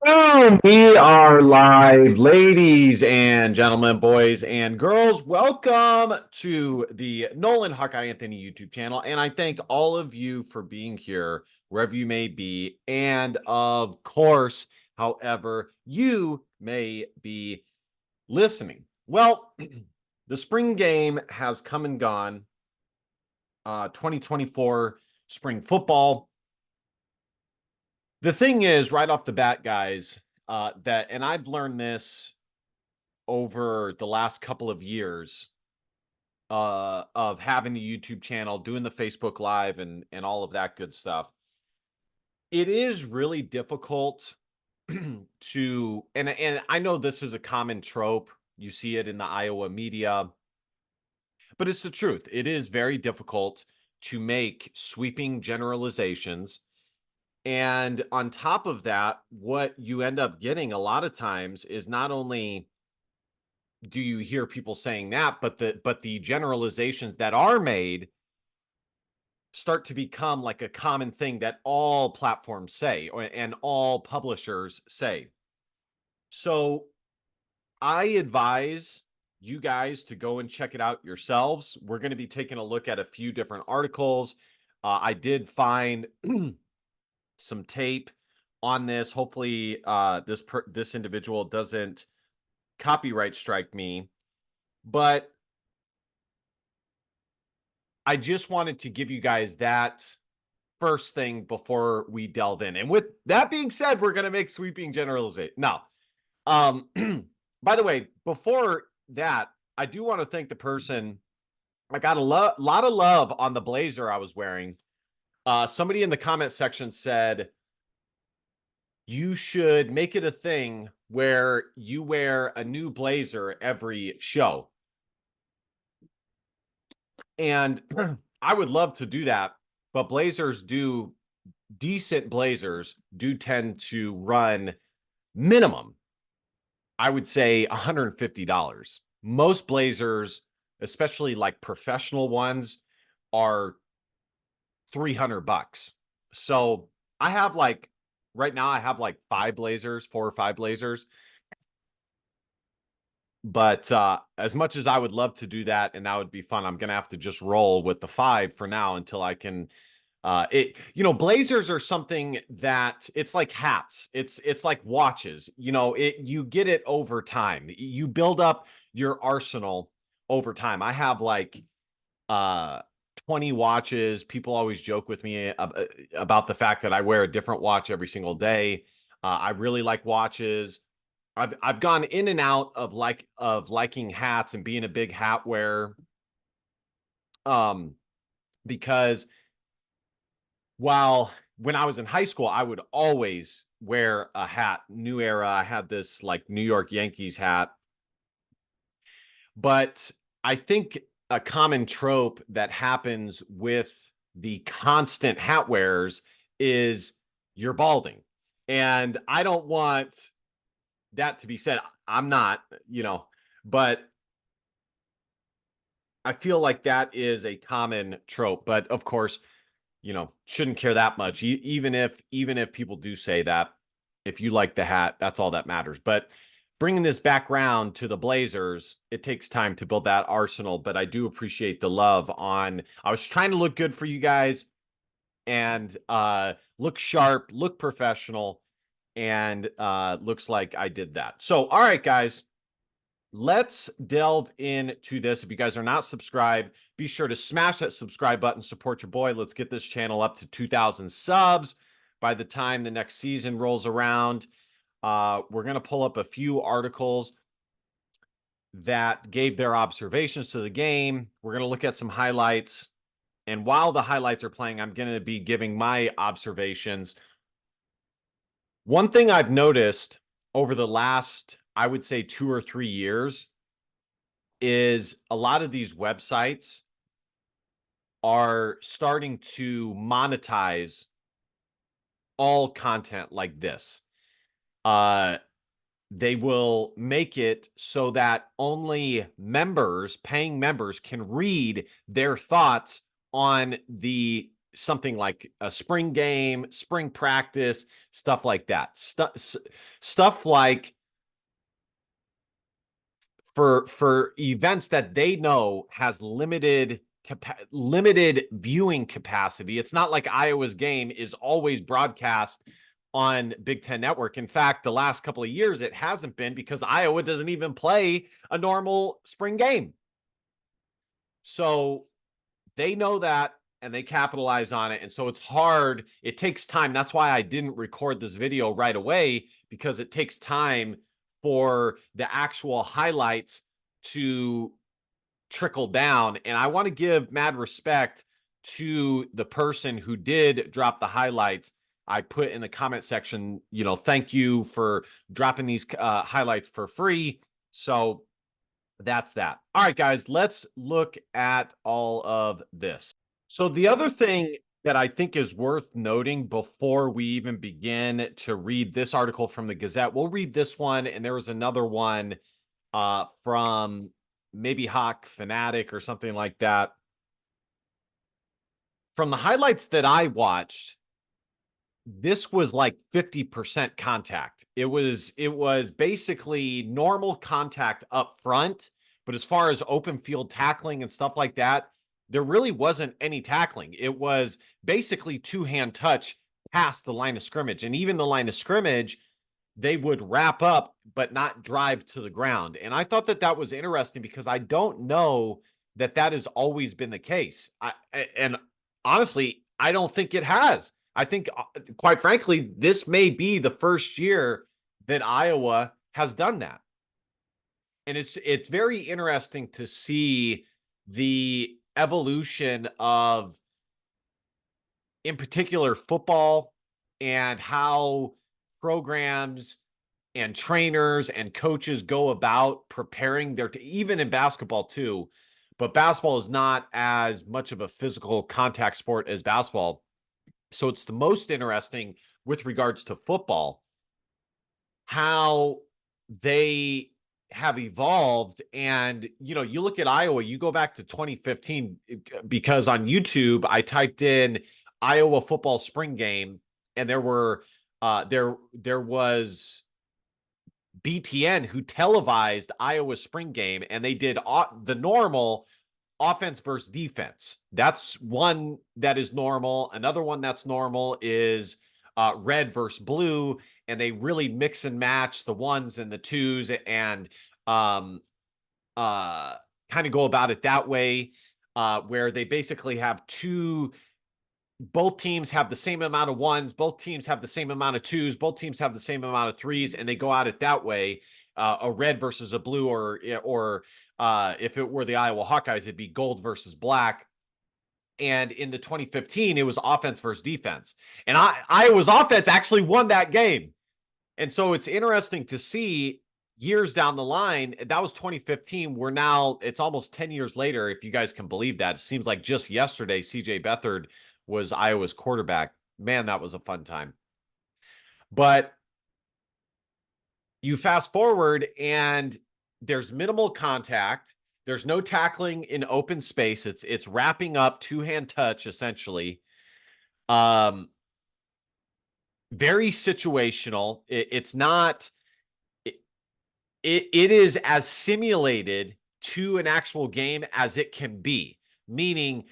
And we are live, ladies and gentlemen, boys and girls. Welcome to the Nolan Hawkeye Anthony YouTube channel. And I thank all of you for being here, wherever you may be. And of course, however you may be listening. Well, the spring game has come and gone. 2024 spring football. The thing is, right off the bat, guys, and I've learned this over the last couple of years of having the YouTube channel, doing the Facebook Live, and all of that good stuff. It is really difficult to, and I know this is a common trope. You see it in the Iowa media, but it's the truth. It is very difficult to make sweeping generalizations. And on top of that, what you end up getting a lot of times is not only do you hear people saying that, but the generalizations that are made start to become like a common thing that all platforms say and all publishers say. So I advise you guys to go and check it out yourselves. We're going to be taking a look at a few different articles. I did find some tape on this. Hopefully, this individual doesn't copyright strike me, but I just wanted to give you guys that first thing before we delve in. And with that being said, we're going to make sweeping generalization. Now, um, by the way, before that, I do want to thank the person. I got a lot of love on the blazer I was wearing. Somebody in the comment section said, you should make it a thing where you wear a new blazer every show. And I would love to do that, but decent blazers do tend to run minimum, I would say $150. Most blazers, especially like professional ones, are $300. So I have like right now I have like 4 or 5 blazers. But as much as I would love to do that, and that would be fun, I'm gonna have to just roll with the 5 for now until I can. Blazers are something that it's like hats. It's like watches. You get it over time. You build up your arsenal over time. I have like uh 20 watches. People always joke with me about the fact that I wear a different watch every single day. I really like watches. I've gone in and out of liking hats and being a big hat wearer. Um, because while when I was in high school, I would always wear a hat. New Era, I had this like New York Yankees hat. But I think a common trope that happens with the constant hat wearers is you're balding. And I don't want that to be said. I'm not, but I feel like that is a common trope. But of course, shouldn't care that much. Even if people do say that, if you like the hat, that's all that matters. But bringing this background to the Blazers, it takes time to build that arsenal. But I do appreciate the love on. I was trying to look good for you guys and look sharp, look professional, and looks like I did that. So, all right, guys. Let's delve into this. If you guys are not subscribed, be sure to smash that subscribe button, support your boy. Let's get this channel up to 2,000 subs by the time the next season rolls around. We're going to pull up a few articles that gave their observations to the game. We're going to look at some highlights. And while the highlights are playing, I'm going to be giving my observations. One thing I've noticed over the last, I would say, 2 or 3 years is a lot of these websites are starting to monetize all content like this. They will make it so that only paying members, can read their thoughts on the something like a spring game, spring practice, stuff like that. Stuff like for events that they know has limited viewing capacity. It's not like Iowa's game is always broadcast on Big Ten Network. In fact, the last couple of years it hasn't been because Iowa doesn't even play a normal spring game. So they know that and they capitalize on it. And so it's hard. It takes time. That's why I didn't record this video right away, because it takes time for the actual highlights to trickle down. And I want to give mad respect to the person who did drop the highlights. I put in the comment section, thank you for dropping these highlights for free. So that's that. All right, guys, let's look at all of this. So the other thing that I think is worth noting before we even begin to read this article from the Gazette, we'll read this one, and there was another one from maybe Hawk Fanatic or something like that. From the highlights that I watched, this was like 50% contact. It was basically normal contact up front, but as far as open field tackling and stuff like that, there really wasn't any tackling. It was basically two-hand touch past the line of scrimmage. And even the line of scrimmage, they would wrap up but not drive to the ground. And I thought that was interesting because I don't know that has always been the case. And honestly, I don't think it has. I think, quite frankly, this may be the first year that Iowa has done that. And it's very interesting to see the evolution of, in particular, football, and how programs and trainers and coaches go about preparing even in basketball too. But basketball is not as much of a physical contact sport as basketball. So it's the most interesting with regards to football, how they have evolved. And, you look at Iowa, you go back to 2015, because on YouTube, I typed in Iowa football spring game, and there was BTN who televised Iowa spring game, and they did the normal offense versus defense. That's one that is normal. Another one that's normal is red versus blue, and they really mix and match the ones and the twos, and kind of go about it that way, where they basically have both teams have the same amount of ones, both teams have the same amount of twos, both teams have the same amount of threes, and they go at it that way. A red versus a blue, or if it were the Iowa Hawkeyes, it'd be gold versus black. And in the 2015, it was offense versus defense. And Iowa's offense actually won that game. And so it's interesting to see years down the line. That was 2015. It's almost 10 years later, if you guys can believe that. It seems like just yesterday, CJ Beathard was Iowa's quarterback. Man, that was a fun time. But you fast forward, and there's minimal contact. There's no tackling in open space. It's wrapping up, two-hand touch, essentially. Very situational. It's not. It is as simulated to an actual game as it can be. Meaning,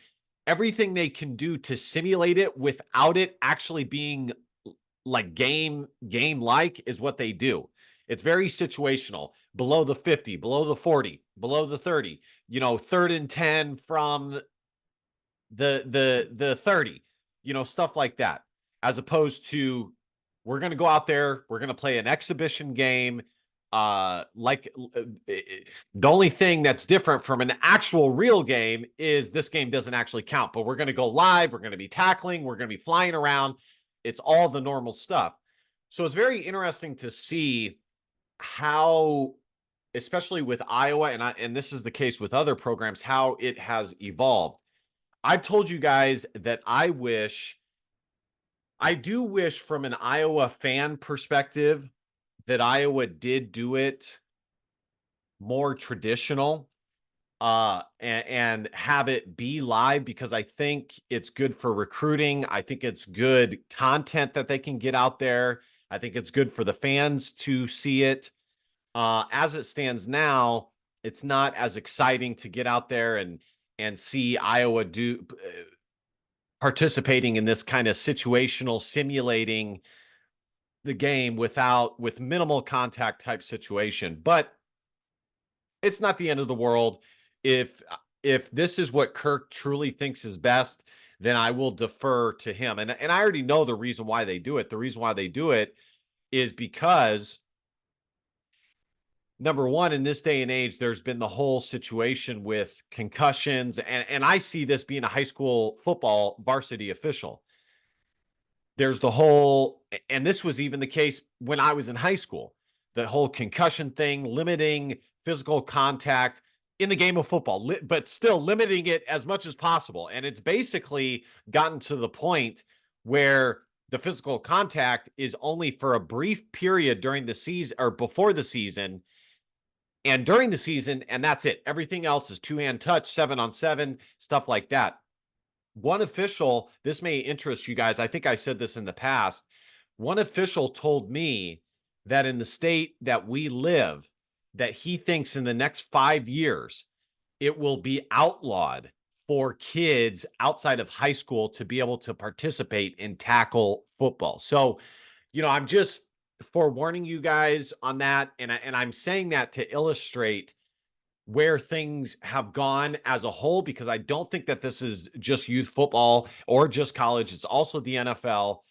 everything they can do to simulate it without it actually being like game-like is what they do. It's very situational. Below the 50, below the 40, below the 30, 3rd and 10 from the 30, stuff like that. As opposed to, we're going to go out there, we're going to play an exhibition game. The only thing that's different from an actual real game is this game doesn't actually count, but we're going to go live, we're going to be tackling, we're going to be flying around. It's all the normal stuff. So it's very interesting to see how, especially with Iowa, and this is the case with other programs, how it has evolved. I've told you guys that I do wish from an Iowa fan perspective that Iowa did do it more traditional. and have it be live, because I think it's good for recruiting. I think it's good content that they can get out there. I think it's good for the fans to see it. As it stands now, it's not as exciting to get out there and see Iowa do participating in this kind of situational simulating the game with minimal contact type situation. But it's not the end of the world. If this is what Kirk truly thinks is best, then I will defer to him. And I already know the reason why they do it. The reason why they do it is because, number one, in this day and age, there's been the whole situation with concussions, and I see this being a high school football varsity official. There's the whole, and this was even the case when I was in high school, the whole concussion thing, limiting physical contact in the game of football, but still limiting it as much as possible. And it's basically gotten to the point where the physical contact is only for a brief period during the season or before the season and during the season, and that's it. Everything else is two-hand touch, 7-on-7, stuff like that. One official, this may interest you guys, I think I said this in the past. One official told me that in the state that we live, that he thinks in the next 5 years, it will be outlawed for kids outside of high school to be able to participate in tackle football. So, I'm just forewarning you guys on that. And I'm saying that to illustrate where things have gone as a whole, because I don't think that this is just youth football or just college. It's also the NFL.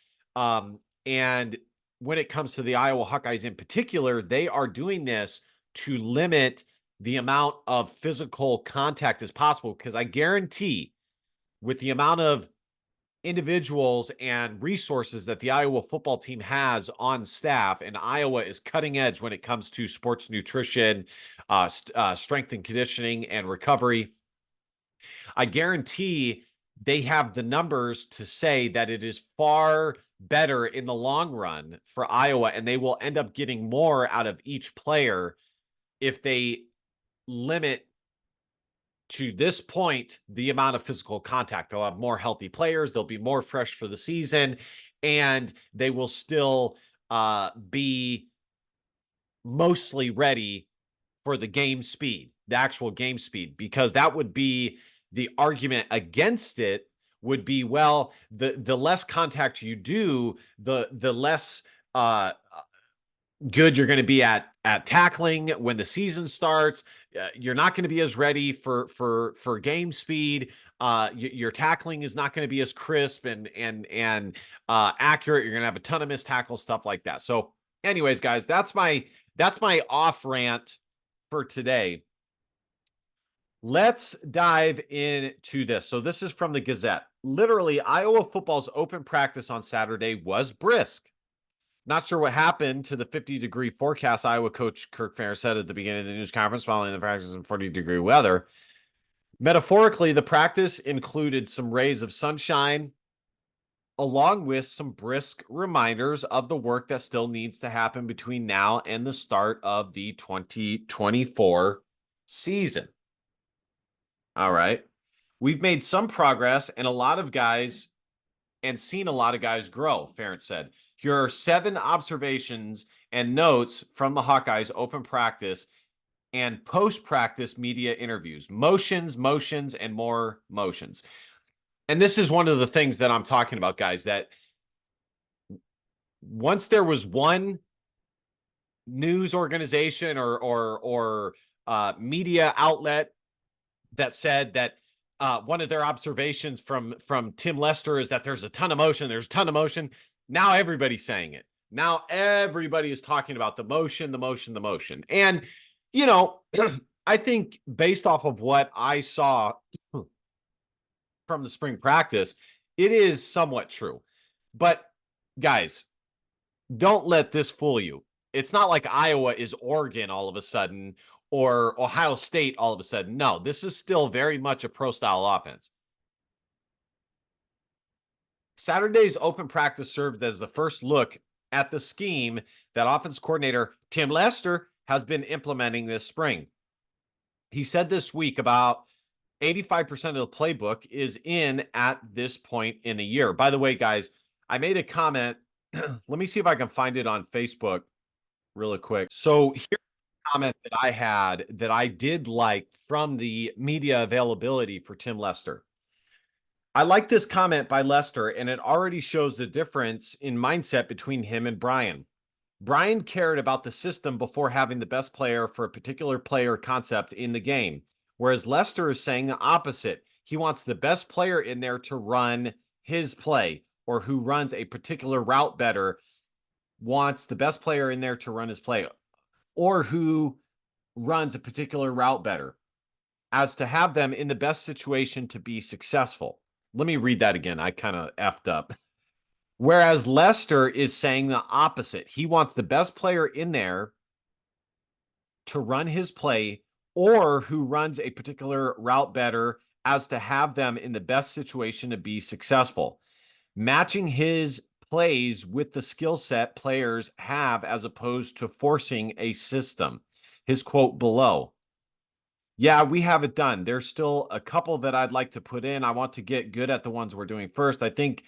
And when it comes to the Iowa Hawkeyes in particular, they are doing this to limit the amount of physical contact as possible, because I guarantee with the amount of individuals and resources that the Iowa football team has on staff, and Iowa is cutting edge when it comes to sports nutrition, strength and conditioning, and recovery. I guarantee they have the numbers to say that it is far better in the long run for Iowa, and they will end up getting more out of each player if they limit to this point the amount of physical contact. They'll have more healthy players, they'll be more fresh for the season, and they will still be mostly ready for the game speed, the actual game speed, because that would be the argument against it. Would be, well, the less contact you do, the less good you're going to be at tackling when the season starts. You're not going to be as ready for game speed. Your tackling is not going to be as crisp and accurate. You're going to have a ton of missed tackles, stuff like that. So, anyways, guys, that's my off rant for today. Let's dive into this. So this is from the Gazette. Literally, Iowa football's open practice on Saturday was brisk. Not sure what happened to the 50-degree forecast Iowa coach Kirk Ferentz said at the beginning of the news conference following the practice in 40-degree weather. Metaphorically, the practice included some rays of sunshine, along with some brisk reminders of the work that still needs to happen between now and the start of the 2024 season. All right. We've made some progress and seen a lot of guys grow, Ferentz said. Here are 7 observations and notes from the Hawkeyes open practice and post-practice media interviews. Motions, and more motions. And this is one of the things that I'm talking about, guys, that once there was one news organization or media outlet that said that one of their observations from Tim Lester is that there's a ton of motion. There's a ton of motion. Now everybody's saying it. Now everybody is talking about the motion. And, I think based off of what I saw from the spring practice, it is somewhat true. But guys, don't let this fool you. It's not like Iowa is Oregon all of a sudden or Ohio State all of a sudden. No, this is still very much a pro-style offense. Saturday's open practice served as the first look at the scheme that offense coordinator Tim Lester has been implementing this spring. He said this week about 85% of the playbook is in at this point in the year. By the way, guys, I made a comment. Let me see if I can find it on Facebook really quick. So here's a comment that I had that I did like from the media availability for Tim Lester. I like this comment by Lester, and it already shows the difference in mindset between him and Brian. Brian cared about the system before having the best player for a particular player concept in the game, whereas Lester is saying the opposite. He wants the best player in there to run his play, or who runs a particular route better wants the best player in there to run his play, or who runs a particular route better, as to have them in the best situation to be successful. Let me read that again. I kind of effed up. Whereas Lester is saying the opposite. He wants the best player in there to run his play, or who runs a particular route better, as to have them in the best situation to be successful. Matching his plays with the skill set players have, as opposed to forcing a system. His quote below. Yeah, we have it done. There's still a couple that I'd like to put in. I want to get good at the ones we're doing first. I think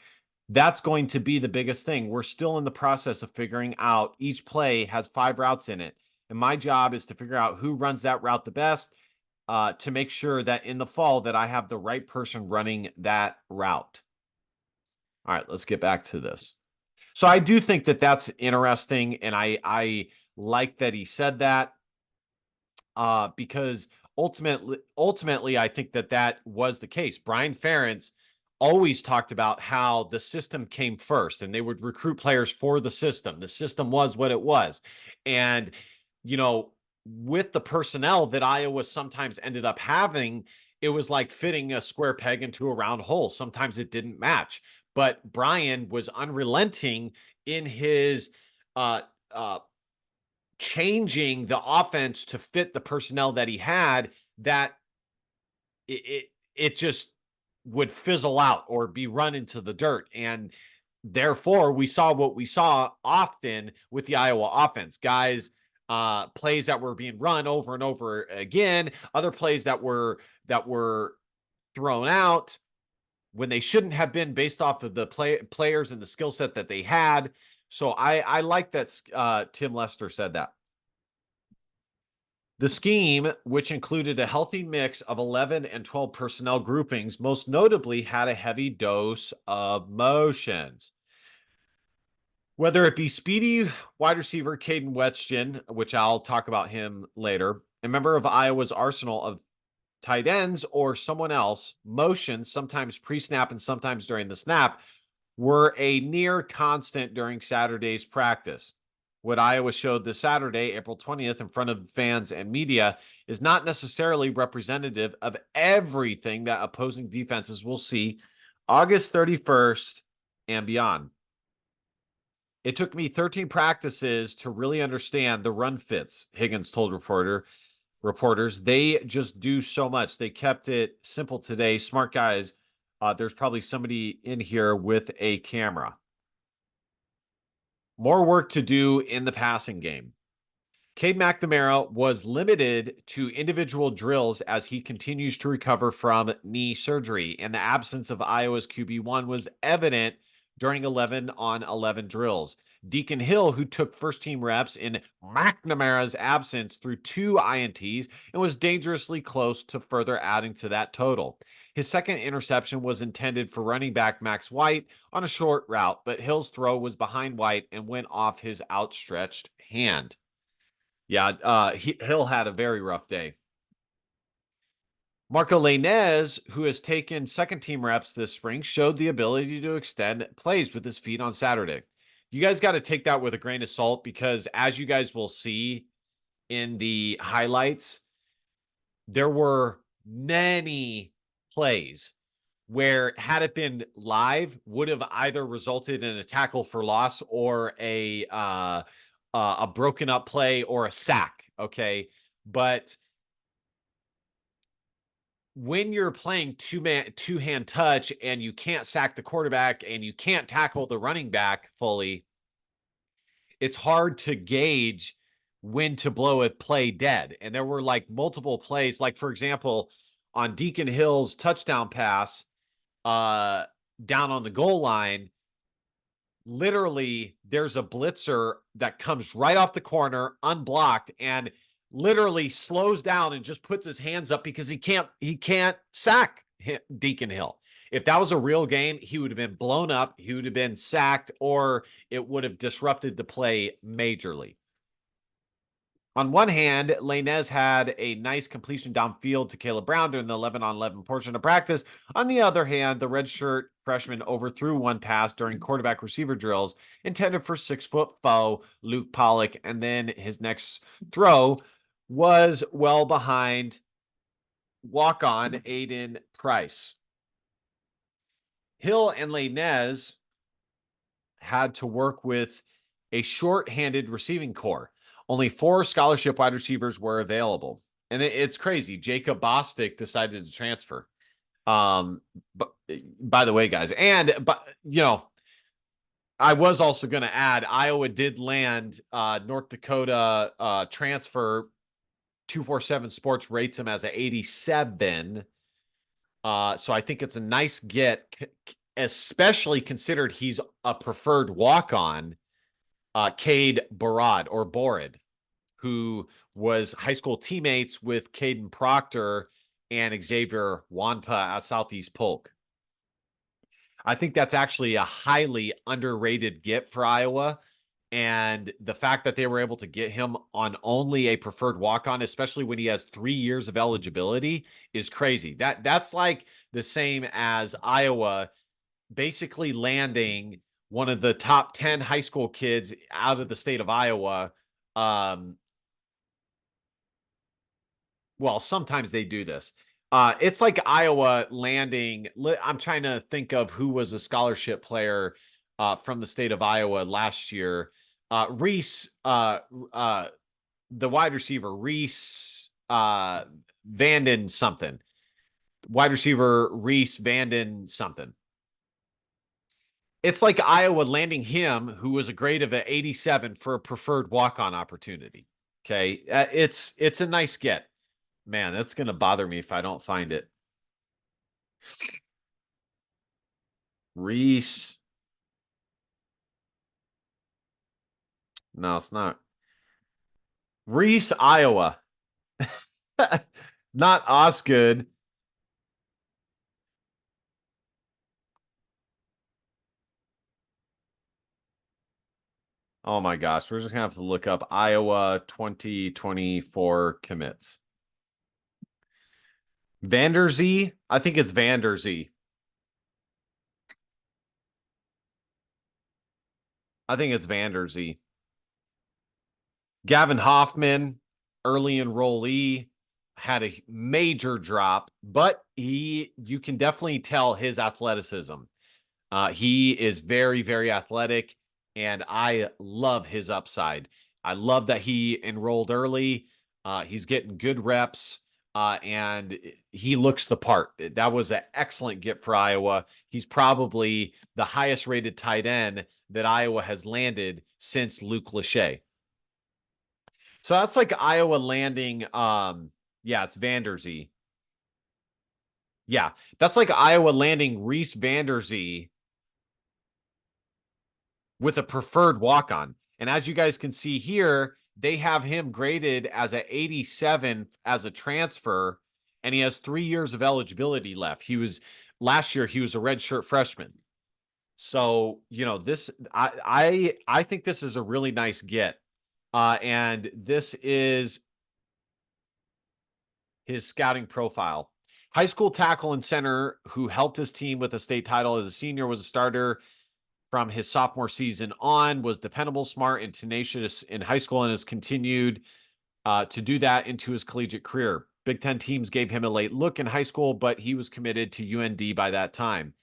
that's going to be the biggest thing. We're still in the process of figuring out, each play has 5 routes in it. And my job is to figure out who runs that route the best, to make sure that in the fall that I have the right person running that route. All right, let's get back to this. So I do think that that's interesting, and I like that he said that, because ultimately, I think that that was the case. Brian Ferentz always talked about how the system came first, and they would recruit players for the system. The system was what it was, and you know, with the personnel that Iowa sometimes ended up having, it was like fitting a square peg into a round hole. Sometimes it didn't match, but Brian was unrelenting in his uh, uh, changing the offense to fit the personnel that he had, that it just would fizzle out or be run into the dirt. And therefore, we saw what we saw often with the Iowa offense. Guys, plays that were being run over and over again, other plays that were thrown out when they shouldn't have been, based off of the players and the skill set that they had. So I like that Tim Lester said that. The scheme, which included a healthy mix of 11 and 12 personnel groupings, most notably had a heavy dose of motions. Whether it be speedy wide receiver Caden Wetchen, which I'll talk about him later, a member of Iowa's arsenal of tight ends, or someone else, motions, sometimes pre-snap and sometimes during the snap, were a near constant during Saturday's practice. What Iowa showed this Saturday, April 20th, in front of fans and media is not necessarily representative of everything that opposing defenses will see August 31st and beyond. It took me 13 practices to really understand the run fits, Higgins told reporters. They just do so much. They kept it simple today. Smart guys. There's probably somebody in here with a camera. More work to do in the passing game. Cade McNamara was limited to individual drills as he continues to recover from knee surgery, and the absence of Iowa's QB1 was evident during 11-on-11 drills. Deacon Hill, who took first-team reps in McNamara's absence, threw 2 INTs and was dangerously close to further adding to that total. His second interception was intended for running back Max White on a short route, but Hill's throw was behind White and went off his outstretched hand. Yeah, Hill had a very rough day. Marco Lainez, who has taken second-team reps this spring, showed the ability to extend plays with his feet on Saturday. You guys got to take that with a grain of salt, because as you guys will see in the highlights, there were many plays where, had it been live, would have either resulted in a tackle for loss or a broken up play or a sack. Okay. But when you're playing two-hand touch and you can't sack the quarterback and you can't tackle the running back fully, it's hard to gauge when to blow a play dead. And there were like multiple plays, like for example, on Deacon Hill's touchdown pass, down on the goal line, literally there's a blitzer that comes right off the corner unblocked and literally slows down and just puts his hands up because he can't sack Deacon Hill. If that was a real game, he would have been blown up, he would have been sacked, or it would have disrupted the play majorly. On one hand, Lainez had a nice completion downfield to Caleb Brown during the 11-on-11 portion of practice. On the other hand, the redshirt freshman overthrew one pass during quarterback receiver drills intended for 6-foot foe Luke Pollock, and then his next throw was well behind walk-on Aiden Price. Hill and Lainez had to work with a short-handed receiving core. Only 4 scholarship wide receivers were available. And it's crazy. Jacob Bostic decided to transfer. But by the way, guys, but I was also going to add Iowa did land North Dakota transfer 247 Sports rates him as an 87. So I think it's a nice get, especially considered he's a preferred walk-on. Cade Borid, who was high school teammates with Caden Proctor and Xavier Wanpa at Southeast Polk. I think that's actually a highly underrated get for Iowa. And the fact that they were able to get him on only a preferred walk-on, especially when he has 3 years of eligibility, is crazy. That's like the same as Iowa basically landing one of the top 10 high school kids out of the state of Iowa. Well, sometimes they do this. It's like Iowa landing. I'm trying to think of who was a scholarship player from the state of Iowa last year. Reese, the wide receiver, Reese Vanden something. Wide receiver Reese Vanden something. It's like Iowa landing him, who was a grade of an 87 for a preferred walk-on opportunity. Okay, it's a nice get. Man, that's gonna bother me if I don't find it. Reese. No, it's not. Reese, Iowa. Not Osgood. Oh my gosh, we're just gonna have to look up Iowa 2024 commits. Vanderzee? I think it's Vanderzee. I think it's Vanderzee. Gavin Hoffman, early enrollee, had a major drop, but you can definitely tell his athleticism. He is very, very athletic, and I love his upside. I love that he enrolled early. He's getting good reps, and he looks the part. That was an excellent get for Iowa. He's probably the highest rated tight end that Iowa has landed since Luke Lachey. So that's like Iowa landing. Yeah, it's Vanderzee. Yeah, that's like Iowa landing Reese Vanderzee with a preferred walk-on. And as you guys can see here, they have him graded as an 87 as a transfer, and he has 3 years of eligibility left. Last year he was a redshirt freshman. So, this I think this is a really nice get. And this is his scouting profile. High school tackle and center who helped his team with a state title as a senior, was a starter from his sophomore season on, was dependable, smart, and tenacious in high school, and has continued to do that into his collegiate career. Big Ten teams gave him a late look in high school, but he was committed to UND by that time.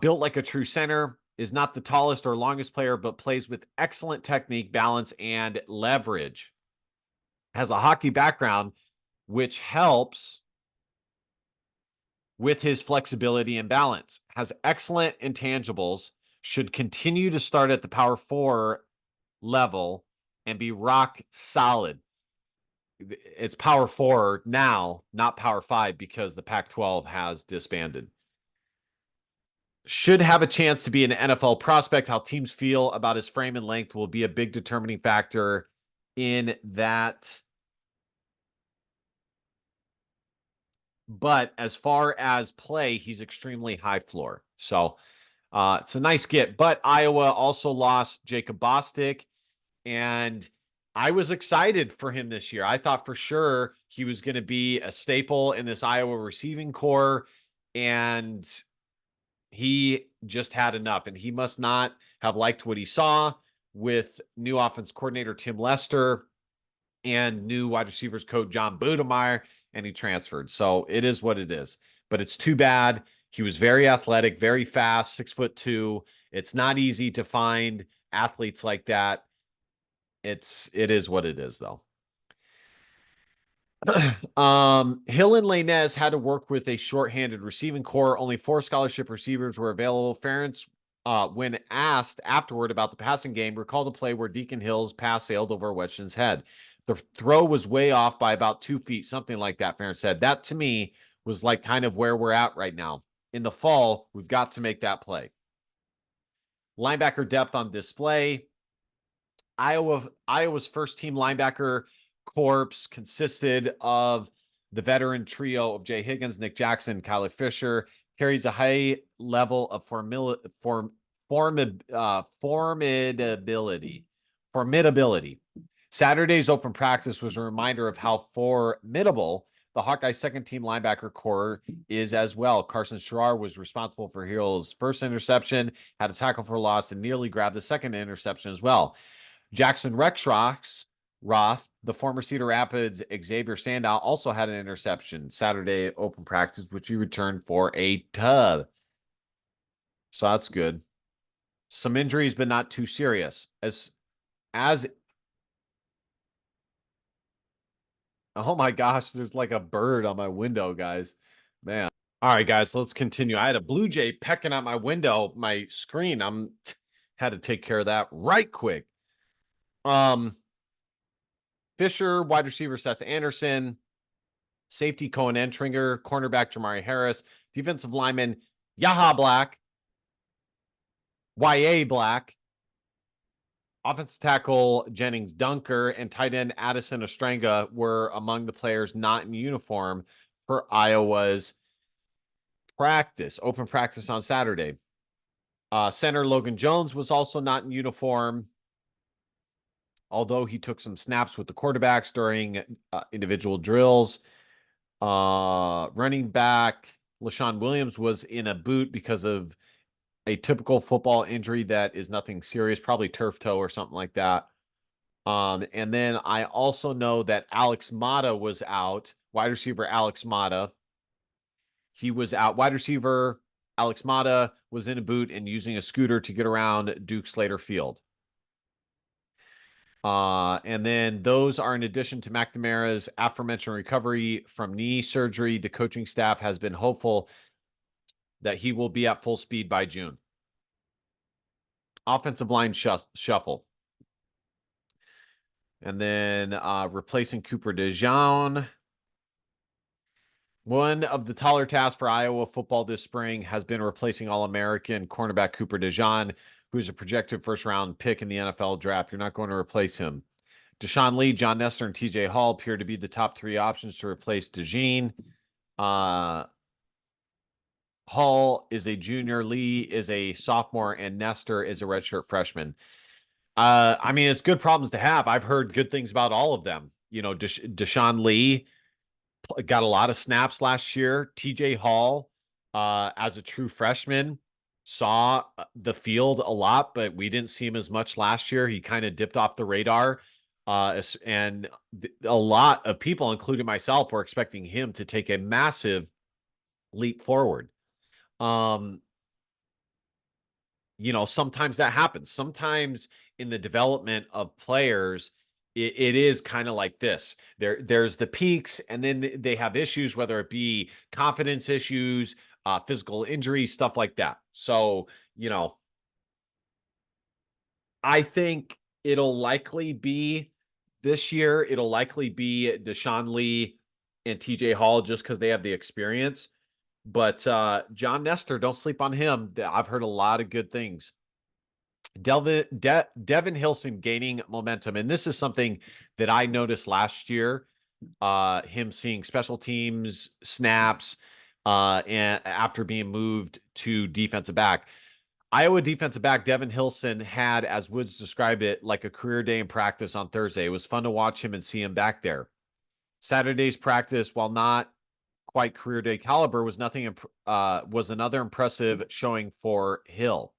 Built like a true center, is not the tallest or longest player, but plays with excellent technique, balance, and leverage. Has a hockey background, which helps with his flexibility and balance. Has excellent intangibles, should continue to start at the Power 4 level, and be rock solid. It's Power 4 now, not Power 5, because the Pac-12 has disbanded. Should have a chance to be an NFL prospect. How teams feel about his frame and length will be a big determining factor in that. But as far as play, he's extremely high floor. So it's a nice get. But Iowa also lost Jacob Bostic, and I was excited for him this year. I thought for sure he was going to be a staple in this Iowa receiving core, and he just had enough. And he must not have liked what he saw with new offense coordinator Tim Lester and new wide receivers coach John Budemeyer, and he transferred. So it is what it is. But it's too bad. He was very athletic, very fast, 6'2". It's not easy to find athletes like that. It is what it is, though. Hill and Lainez had to work with a shorthanded receiving core. Only 4 scholarship receivers were available. Ferentz, when asked afterward about the passing game, recalled a play where Deacon Hill's pass sailed over Wetchin's head. The throw was way off by about 2 feet, something like that, Ferentz said. That, to me, was like kind of where we're at right now. In the fall, we've got to make that play. Linebacker depth on display. Iowa's first-team linebacker corps consisted of the veteran trio of Jay Higgins, Nick Jackson, Kyler Fisher, carries a high level of formidability. Saturday's open practice was a reminder of how formidable the Hawkeye second-team linebacker core is as well. Carson Sherrar was responsible for Hill's first interception, had a tackle for loss, and nearly grabbed the second interception as well. Jackson Roth, the former Cedar Rapids Xavier Sandow, also had an interception Saturday open practice, which he returned for a tub. So that's good. Some injuries, but not too serious. As oh my gosh, there's like a bird on my window, guys. Man. All right, guys, let's continue. I had a blue jay pecking at my window, my screen. Had to take care of that right quick. Fisher, wide receiver Seth Anderson, safety Cohen Entringer, cornerback Jamari Harris, defensive lineman Yaha Black, Y.A. Black, offensive tackle Jennings Dunker, and tight end Addison Ostranga were among the players not in uniform for Iowa's open practice on Saturday. Center Logan Jones was also not in uniform, although he took some snaps with the quarterbacks during individual drills. Running back LaShawn Williams was in a boot because of a typical football injury that is nothing serious, probably turf toe or something like that. And then I also know that Alex Mata was out, wide receiver Alex Mata. He was out. Wide receiver Alex Mata was in a boot and using a scooter to get around Duke Slater Field. And then those are in addition to McNamara's aforementioned recovery from knee surgery. The coaching staff has been hopeful that he will be at full speed by June. Offensive line shuffle. And then replacing Cooper DeJean. One of the taller tasks for Iowa football this spring has been replacing All-American cornerback Cooper DeJean, who's a projected first-round pick in the NFL draft. You're not going to replace him. Deshaun Lee, John Nestor, and TJ Hall appear to be the top 3 options to replace DeJean. Hall is a junior, Lee is a sophomore, and Nestor is a redshirt freshman. I mean, it's good problems to have. I've heard good things about all of them. You know, Deshaun Lee got a lot of snaps last year. TJ Hall, as a true freshman, saw the field a lot, but we didn't see him as much last year. He kind of dipped off the radar. And a lot of people, including myself, were expecting him to take a massive leap forward. You know, sometimes that happens. Sometimes in the development of players, it is kind of like this. There's the peaks, and then they have issues, whether it be confidence issues, physical injuries, stuff like that. So, you know, I think It'll likely be this year. It'll likely be Deshaun Lee and TJ Hall just because they have the experience. But John Nestor, don't sleep on him. I've heard a lot of good things. Devin Hilson gaining momentum. And this is something that I noticed last year. Him seeing special teams snaps and after being moved to defensive back. Iowa defensive back Devin Hilson had, as Woods described it, like a career day in practice on Thursday. It was fun to watch him and see him back there. Saturday's practice, while not quite career day caliber, was another impressive showing for Hilson.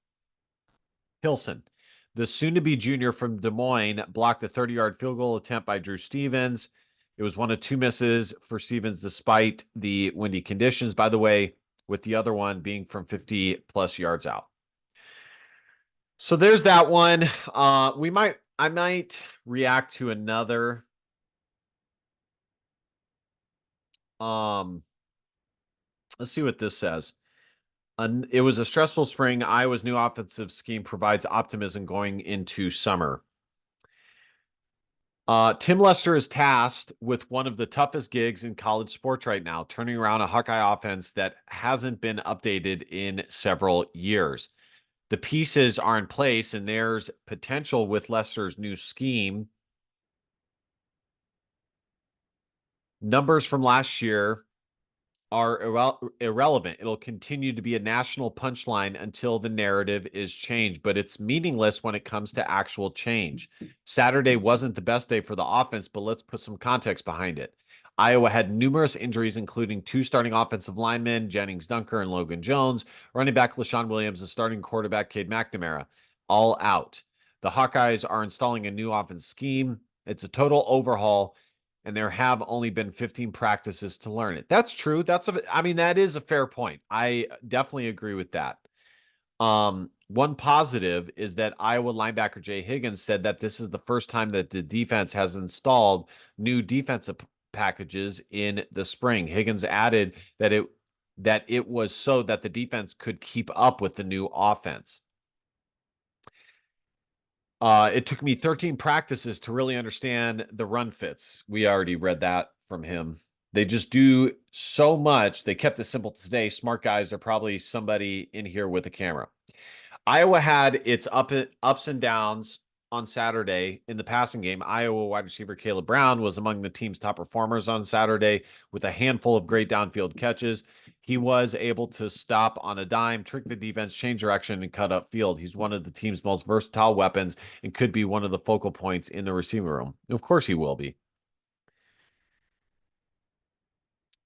The soon-to-be junior from Des Moines blocked the 30-yard field goal attempt by Drew Stevens. It was one of two misses for Stevens despite the windy conditions, by the way, with the other one being from 50-plus yards out. So there's that one. I might react to another. Let's see what this says. It was a stressful spring. Iowa's new offensive scheme provides optimism going into summer. Tim Lester is tasked with one of the toughest gigs in college sports right now, turning around a Hawkeye offense that hasn't been updated in several years. The pieces are in place, and there's potential with Lester's new scheme. Numbers from last year are irrelevant. It'll continue to be a national punchline until the narrative is changed, but it's meaningless when it comes to actual change. Saturday wasn't the best day for the offense, but let's put some context behind it. Iowa had numerous injuries, including two starting offensive linemen, Jennings Dunker and Logan Jones, running back LaShawn Williams, and starting quarterback Cade McNamara, all out. The Hawkeyes are installing a new offense scheme. It's a total overhaul, and there have only been 15 practices to learn it. That's true. That is a fair point. I definitely agree with that. One positive is that Iowa linebacker Jay Higgins said that this is the first time that the defense has installed new defensive packages in the spring. Higgins added that it was so that the defense could keep up with the new offense. It took me 13 practices to really understand the run fits. We already read that from him. They just do so much. They kept it simple today. Smart guys are probably somebody in here with a camera. Iowa had its ups and downs on Saturday in the passing game. Iowa wide receiver Caleb Brown was among the team's top performers on Saturday with a handful of great downfield catches. He was able to stop on a dime, trick the defense, change direction, and cut up field. He's one of the team's most versatile weapons and could be one of the focal points in the receiving room. Of course he will be.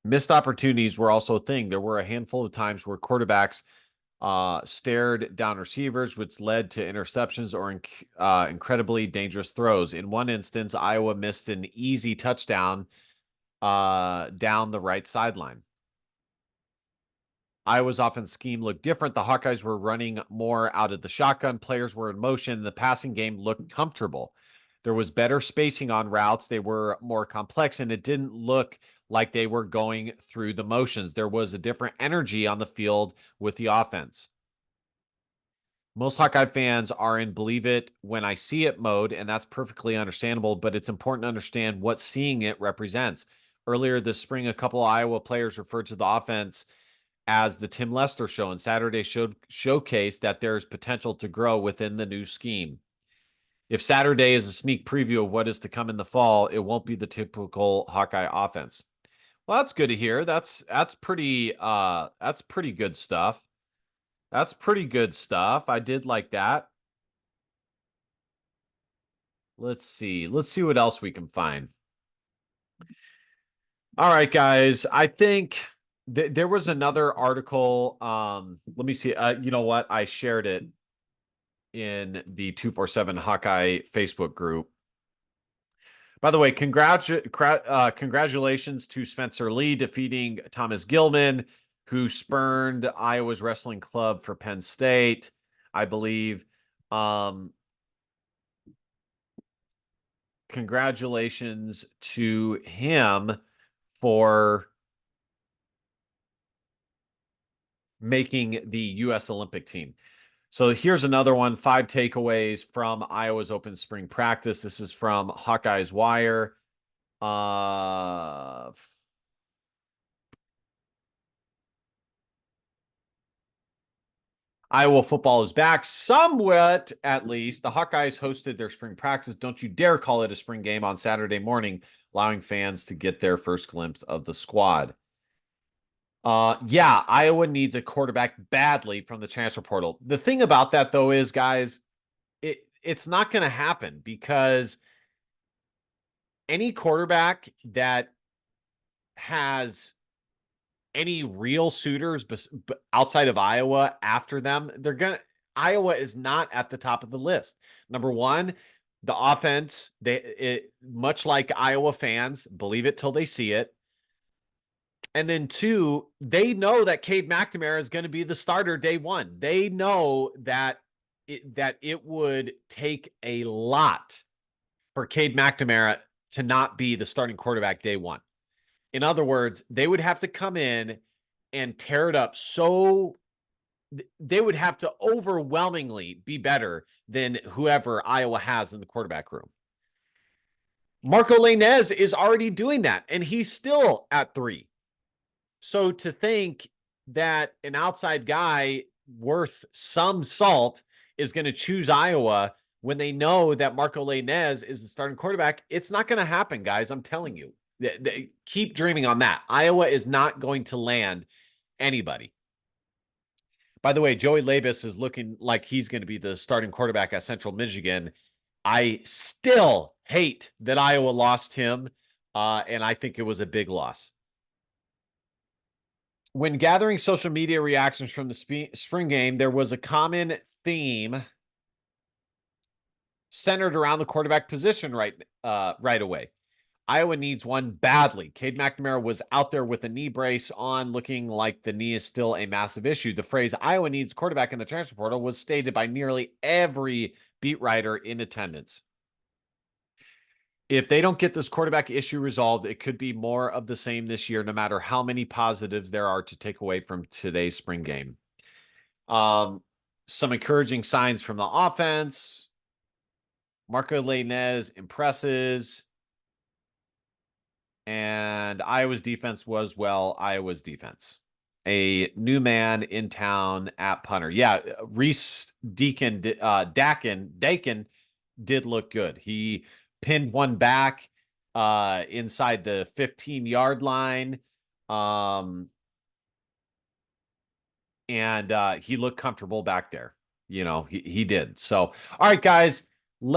Missed opportunities were also a thing. There were a handful of times where quarterbacks stared down receivers, which led to interceptions or incredibly dangerous throws. In one instance, Iowa missed an easy touchdown down the right sideline. Iowa's offense scheme looked different. The Hawkeyes were running more out of the shotgun. Players were in motion. The passing game looked comfortable. There was better spacing on routes. They were more complex, and it didn't look like they were going through the motions. There was a different energy on the field with the offense. Most Hawkeye fans are in believe it when I see it mode, and that's perfectly understandable, but it's important to understand what seeing it represents. Earlier this spring, a couple of Iowa players referred to the offense as the Tim Lester show, and Saturday showcased that there's potential to grow within the new scheme. If Saturday is a sneak preview of what is to come in the fall, it won't be the typical Hawkeye offense. Well, that's good to hear. That's pretty good stuff. That's pretty good stuff. I did like that. Let's see. Let's see what else we can find. All right, guys. I think there was another article. Let me see. You know what? I shared it in the 247 Hawkeye Facebook group. By the way, congratulations to Spencer Lee defeating Thomas Gilman, who spurned Iowa's wrestling club for Penn State, I believe. Congratulations to him for making the U.S. Olympic team. So here's another one, 5 takeaways from Iowa's open spring practice. This is from Hawkeyes Wire. Iowa football is back somewhat, at least. The Hawkeyes hosted their spring practice. Don't you dare call it a spring game on Saturday morning, allowing fans to get their first glimpse of the squad. Yeah, Iowa needs a quarterback badly from the transfer portal. The thing about that, though, is, guys, it's not going to happen because any quarterback that has any real suitors outside of Iowa after them, Iowa is not at the top of the list. Number one, the offense, much like Iowa fans, believe it till they see it. And then two, they know that Cade McNamara is going to be the starter day one. They know that it would take a lot for Cade McNamara to not be the starting quarterback day one. In other words, they would have to come in and tear it up. So they would have to overwhelmingly be better than whoever Iowa has in the quarterback room. Marco Lainez is already doing that, and he's still at 3. So to think that an outside guy worth some salt is going to choose Iowa when they know that Marco Lainez is the starting quarterback, it's not going to happen, guys. I'm telling you. Keep dreaming on that. Iowa is not going to land anybody. By the way, Joey Labus is looking like he's going to be the starting quarterback at Central Michigan. I still hate that Iowa lost him, and I think it was a big loss. When gathering social media reactions from the spring game, there was a common theme centered around the quarterback position right away. Iowa needs one badly. Cade McNamara was out there with a knee brace on, looking like the knee is still a massive issue. The phrase Iowa needs quarterback in the transfer portal was stated by nearly every beat writer in attendance. If they don't get this quarterback issue resolved, it could be more of the same this year, no matter how many positives there are to take away from today's spring game. Some encouraging signs from the offense. Marco Lainez impresses. And Iowa's defense was, well, Iowa's defense. A new man in town at punter. Yeah, Reese Dakin did look good. He pinned one back inside the 15-yard line. And he looked comfortable back there. You know, he did. So, all right, guys, I'm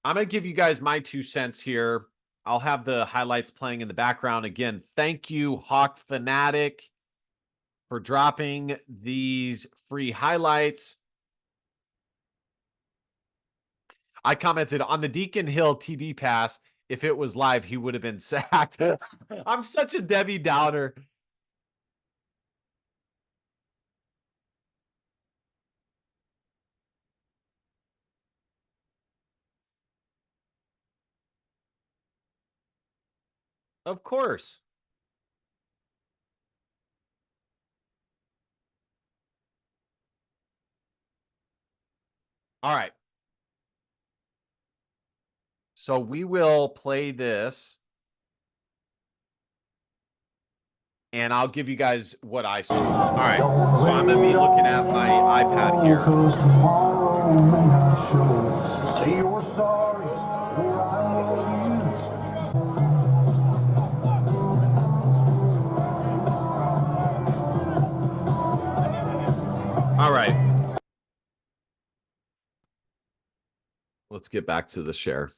going to give you guys my 2 cents here. I'll have the highlights playing in the background. Again, thank you, Hawk Fanatic, for dropping these free highlights. I commented on the Deacon Hill TD pass. If it was live, he would have been sacked. I'm such a Debbie Downer. Of course. All right. So we will play this. And I'll give you guys what I saw. All right. So I'm going to be looking at my iPad here. All right. Let's get back to the share.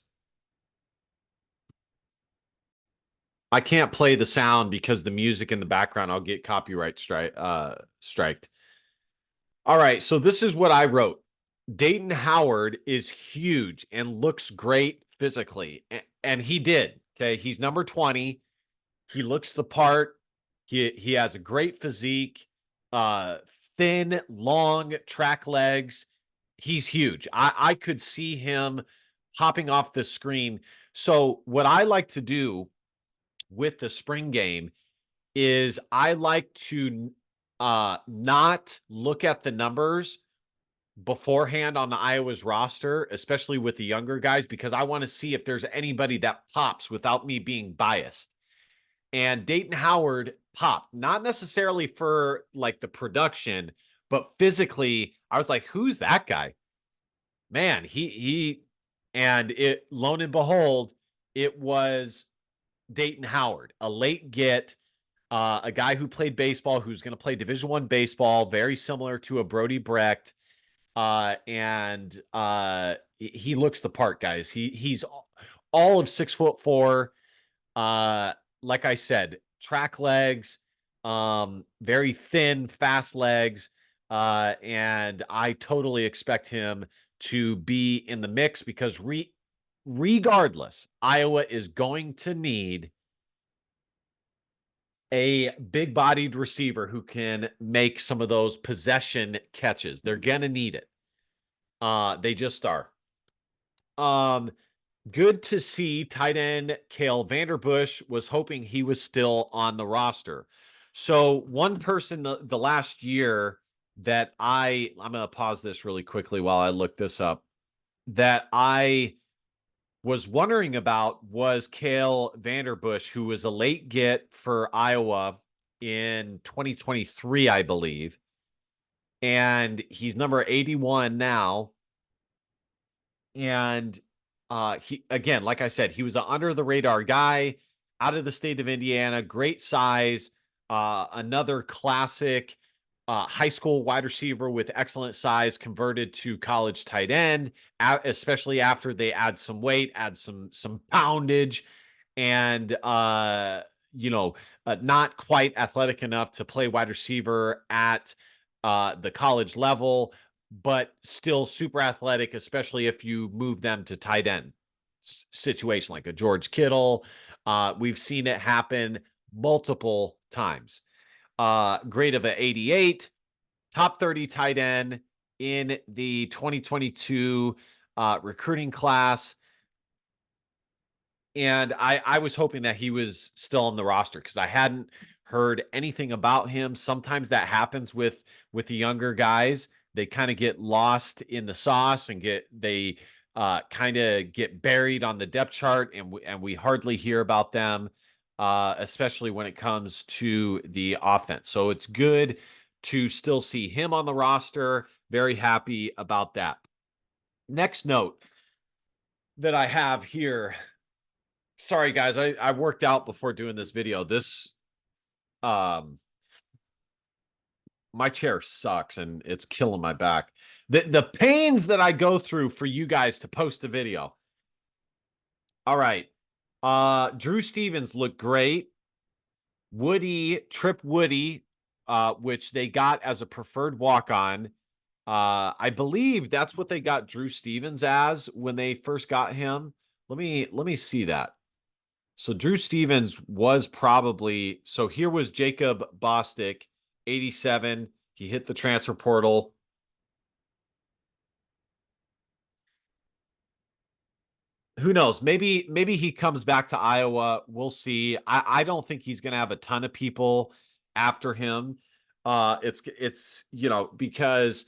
I can't play the sound because the music in the background, I'll get copyright striked. All right, so this is what I wrote. Dayton Howard is huge and looks great physically, and he did. Okay, he's number 20. He looks the part. He has a great physique, thin, long track legs. He's huge. I could see him popping off the screen. So what I like to do with the spring game is I like to not look at the numbers. beforehand on the Iowa's roster, especially with the younger guys, because I want to see if there's anybody that pops without me being biased. And Dayton Howard popped, not necessarily for like the production, but physically, I was like, who's that guy? Man, and it, lo and behold, it was Dayton Howard, a late get, a guy who played baseball, who's going to play Division I baseball, very similar to a Brody Brecht. And he looks the part, guys. He's all of 6'4". Uh, like I said, track legs, very thin, fast legs. And I totally expect him to be in the mix because regardless, Iowa is going to need a big bodied receiver who can make some of those possession catches. They're going to need it. They just are. Um, Good to see tight end Cale Vanderbush. Was hoping he was still on the roster. So one person the last year that I'm going to pause this really quickly while I look this up, that I was wondering about was Cale Vanderbush, who was a late get for Iowa in 2023, I believe. And he's number 81 now. And he, again, like I said, he was an under the radar guy out of the state of Indiana, great size, another classic high school wide receiver with excellent size converted to college tight end, especially after they add some weight, add some poundage, and not quite athletic enough to play wide receiver at the college level, but still super athletic, especially if you move them to tight end situation like a George Kittle. We've seen it happen multiple times. Grade of an 88, top 30 tight end in the 2022 recruiting class. And I was hoping that he was still on the roster because I hadn't heard anything about him. Sometimes that happens with the younger guys. They kind of get lost in the sauce and they kind of get buried on the depth chart, and we hardly hear about them, especially when it comes to the offense. So it's good to still see him on the roster. Very happy about that. Next note that I have here. Sorry guys, I worked out before doing this video. This um my chair sucks and it's killing my back. The pains that I go through for you guys to post a video. All right. Drew Stevens looked great. Trip Woody, which they got as a preferred walk-on. I believe that's what they got Drew Stevens as when they first got him. Let me see that. So Drew Stevens was probably, so here was Jacob Bostic, 87. He hit the transfer portal. Who knows? Maybe he comes back to Iowa. We'll see. I don't think he's going to have a ton of people after him. It's because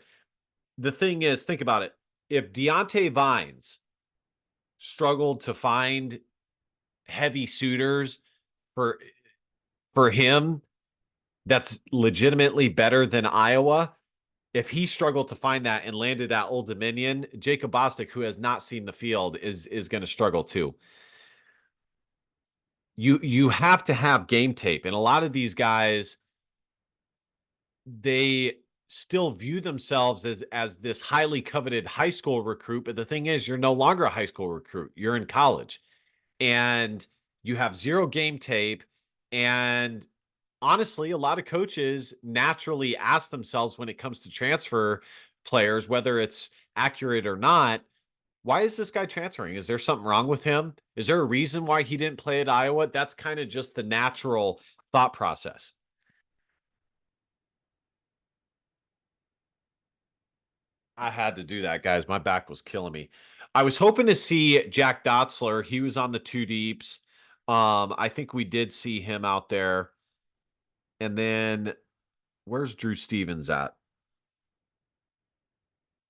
the thing is, think about it. If Deontay Vines struggled to find heavy suitors for him, that's legitimately better than Iowa. If he struggled to find that and landed at Old Dominion, Jacob Bostic, who has not seen the field, is going to struggle too. You have to have game tape, and a lot of these guys, they still view themselves as this highly coveted high school recruit. But the thing is, you're no longer a high school recruit. You're in college, and you have zero game tape. And honestly, a lot of coaches naturally ask themselves when it comes to transfer players, whether it's accurate or not, why is this guy transferring? Is there something wrong with him? Is there a reason why he didn't play at Iowa? That's kind of just the natural thought process. I had to do that, guys. My back was killing me. I was hoping to see Jack Dotzler. He was on the two deeps. I think we did see him out there. And then where's Drew Stevens at?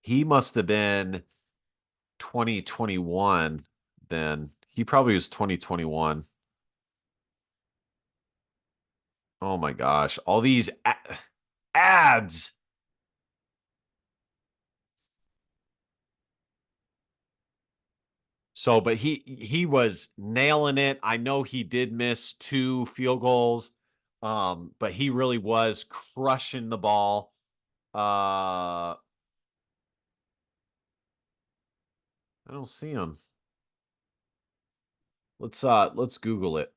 He must have been 2021 then. He probably was 2021. Oh my gosh. All these ads. So, but he was nailing it. I know he did miss 2 field goals. But he really was crushing the ball. I don't see him. Let's Google it.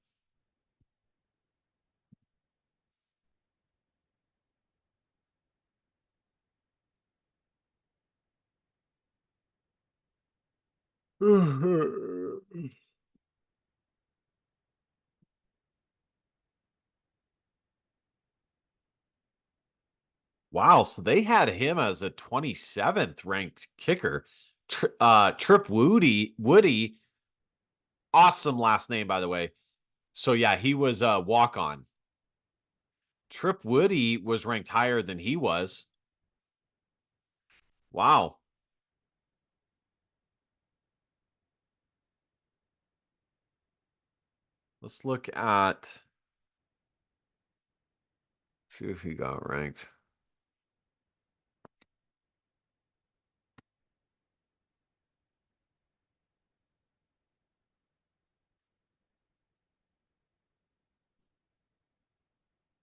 Wow, so they had him as a 27th ranked kicker. Trip Woody, awesome last name by the way. So yeah, he was a walk on. Trip Woody was ranked higher than he was. Wow. Let's look at see if he got ranked.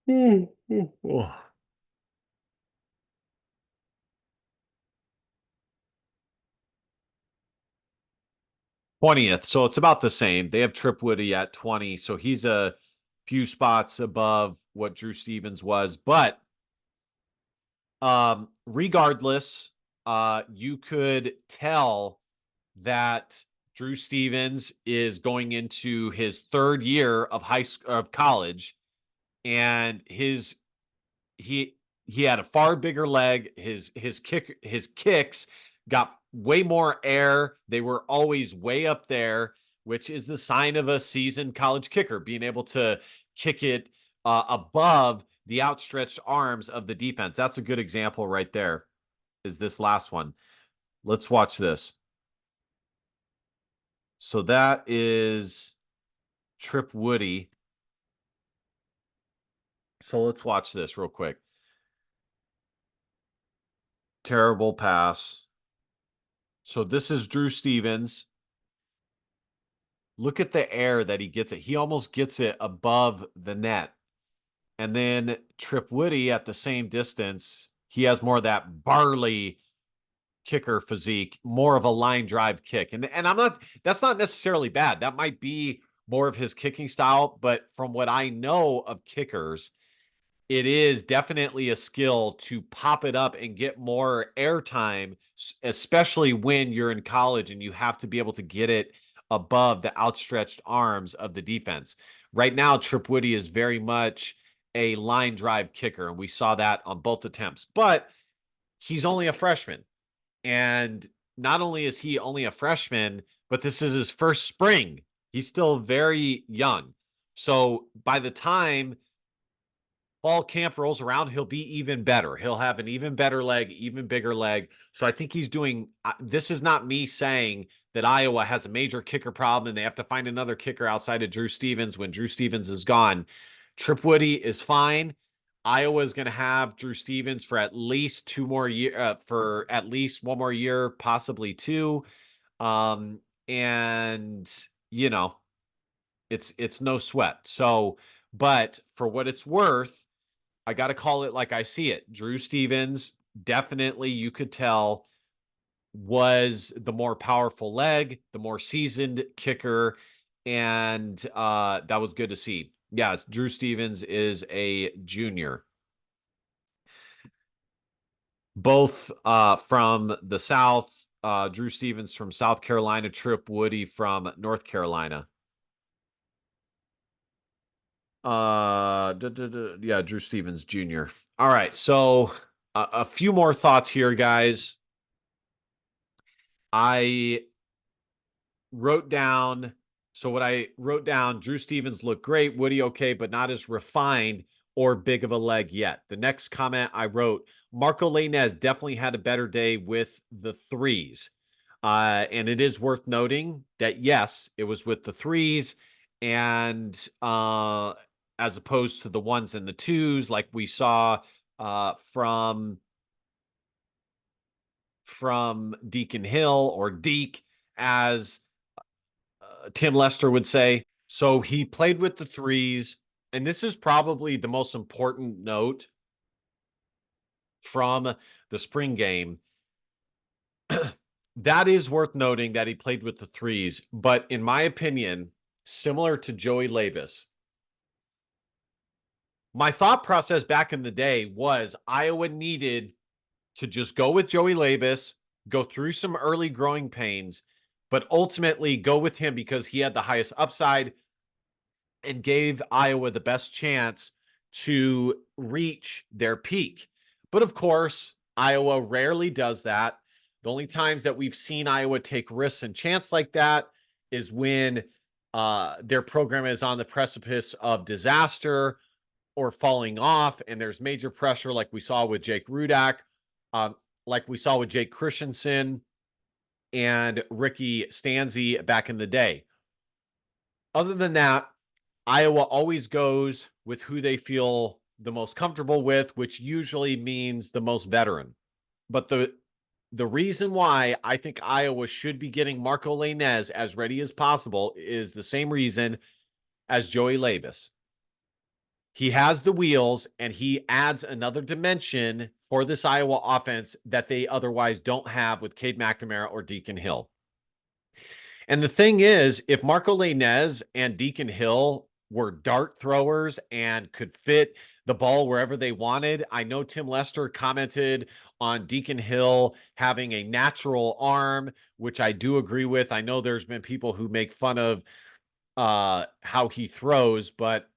Oh. 20th. So it's about the same. They have Trip Woody at 20. So he's a few spots above what Drew Stevens was. But regardless, you could tell that Drew Stevens is going into his 3rd year of college, and he he had a far bigger leg. His kicks got way more air. They were always way up there, which is the sign of a seasoned college kicker, being able to kick it above the outstretched arms of the defense. That's a good example right there. Is this last one? Let's watch this. So that is Trip Woody. So let's watch this real quick. Terrible pass. So this is Drew Stevens. Look at the air that he gets it. He almost gets it above the net. And then Trip Woody at the same distance, he has more of that Barley kicker physique, more of a line drive kick. And that's not necessarily bad. That might be more of his kicking style, but from what I know of kickers, it is definitely a skill to pop it up and get more airtime, especially when you're in college and you have to be able to get it above the outstretched arms of the defense. Right now, Trip Woody is very much a line drive kicker, and we saw that on both attempts, but he's only a freshman. And not only is he only a freshman, but this is his first spring. He's still very young. So by the time fall camp rolls around, he'll be even better. He'll have an even better leg, even bigger leg. So I think he's doing this is not me saying that Iowa has a major kicker problem and they have to find another kicker outside of Drew Stevens when Drew Stevens is gone. Trip Woody is fine. Iowa is going to have Drew Stevens for at least 2 more years, for at least 1 more year, possibly 2. Um, and you know, it's no sweat. So, but for what it's worth, I got to call it like I see it. Drew Stevens, definitely, you could tell, was the more powerful leg, the more seasoned kicker, and that was good to see. Yes, Drew Stevens is a junior. Both from the South. Drew Stevens from South Carolina, Trip Woody from North Carolina. Yeah, Drew Stevens Jr. All right, so a few more thoughts here, guys. I wrote down. So what I wrote down, Drew Stevens looked great, Woody okay, but not as refined or big of a leg yet. The next comment I wrote, Marco Lainez definitely had a better day with the threes. And it is worth noting that, yes, it was with the threes and as opposed to the ones and the twos, like we saw from Deacon Hill, or Deke, as Tim Lester would say. So he played with the threes. And this is probably the most important note from the spring game. That is worth noting that he played with the threes. But in my opinion, similar to Joey Labus, my thought process back in the day was Iowa needed to just go with Joey Labus, go through some early growing pains, but ultimately go with him because he had the highest upside and gave Iowa the best chance to reach their peak. But of course, Iowa rarely does that. The only times that we've seen Iowa take risks and chance like that is when their program is on the precipice of disaster or falling off, and there's major pressure, like we saw with Jake Rudak, like we saw with Jake Christensen and Ricky Stanzi back in the day. Other than that, Iowa always goes with who they feel the most comfortable with, which usually means the most veteran. But the reason why I think Iowa should be getting Marco Lainez as ready as possible is the same reason as Joey Labus. He has the wheels, and he adds another dimension for this Iowa offense that they otherwise don't have with Cade McNamara or Deacon Hill. And the thing is, if Marco Lainez and Deacon Hill were dart throwers and could fit the ball wherever they wanted, I know Tim Lester commented on Deacon Hill having a natural arm, which I do agree with. I know there's been people who make fun of how he throws, but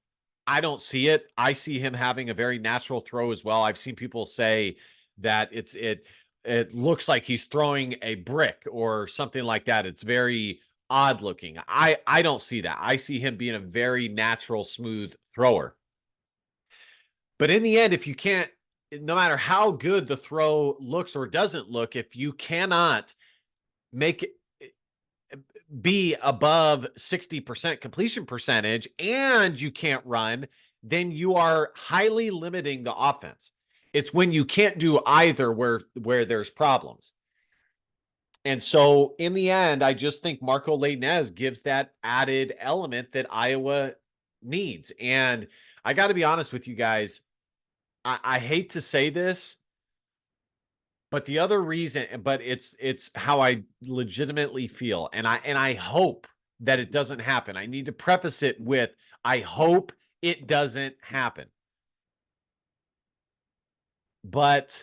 I don't see it. I see him having a very natural throw as well. I've seen people say that it looks like he's throwing a brick or something like that. It's very odd looking. I don't see that. I see him being a very natural, smooth thrower. But in the end, if you can't, no matter how good the throw looks or doesn't look, if you cannot make it be above 60% completion percentage and you can't run, then you are highly limiting the offense. It's when you can't do either where there's problems. And so in the end, I just think Marco Lainez gives that added element that Iowa needs. And I got to be honest with you guys, I hate to say this, but the other reason, but it's how I legitimately feel, and I hope that it doesn't happen. I need to preface it with I hope it doesn't happen. But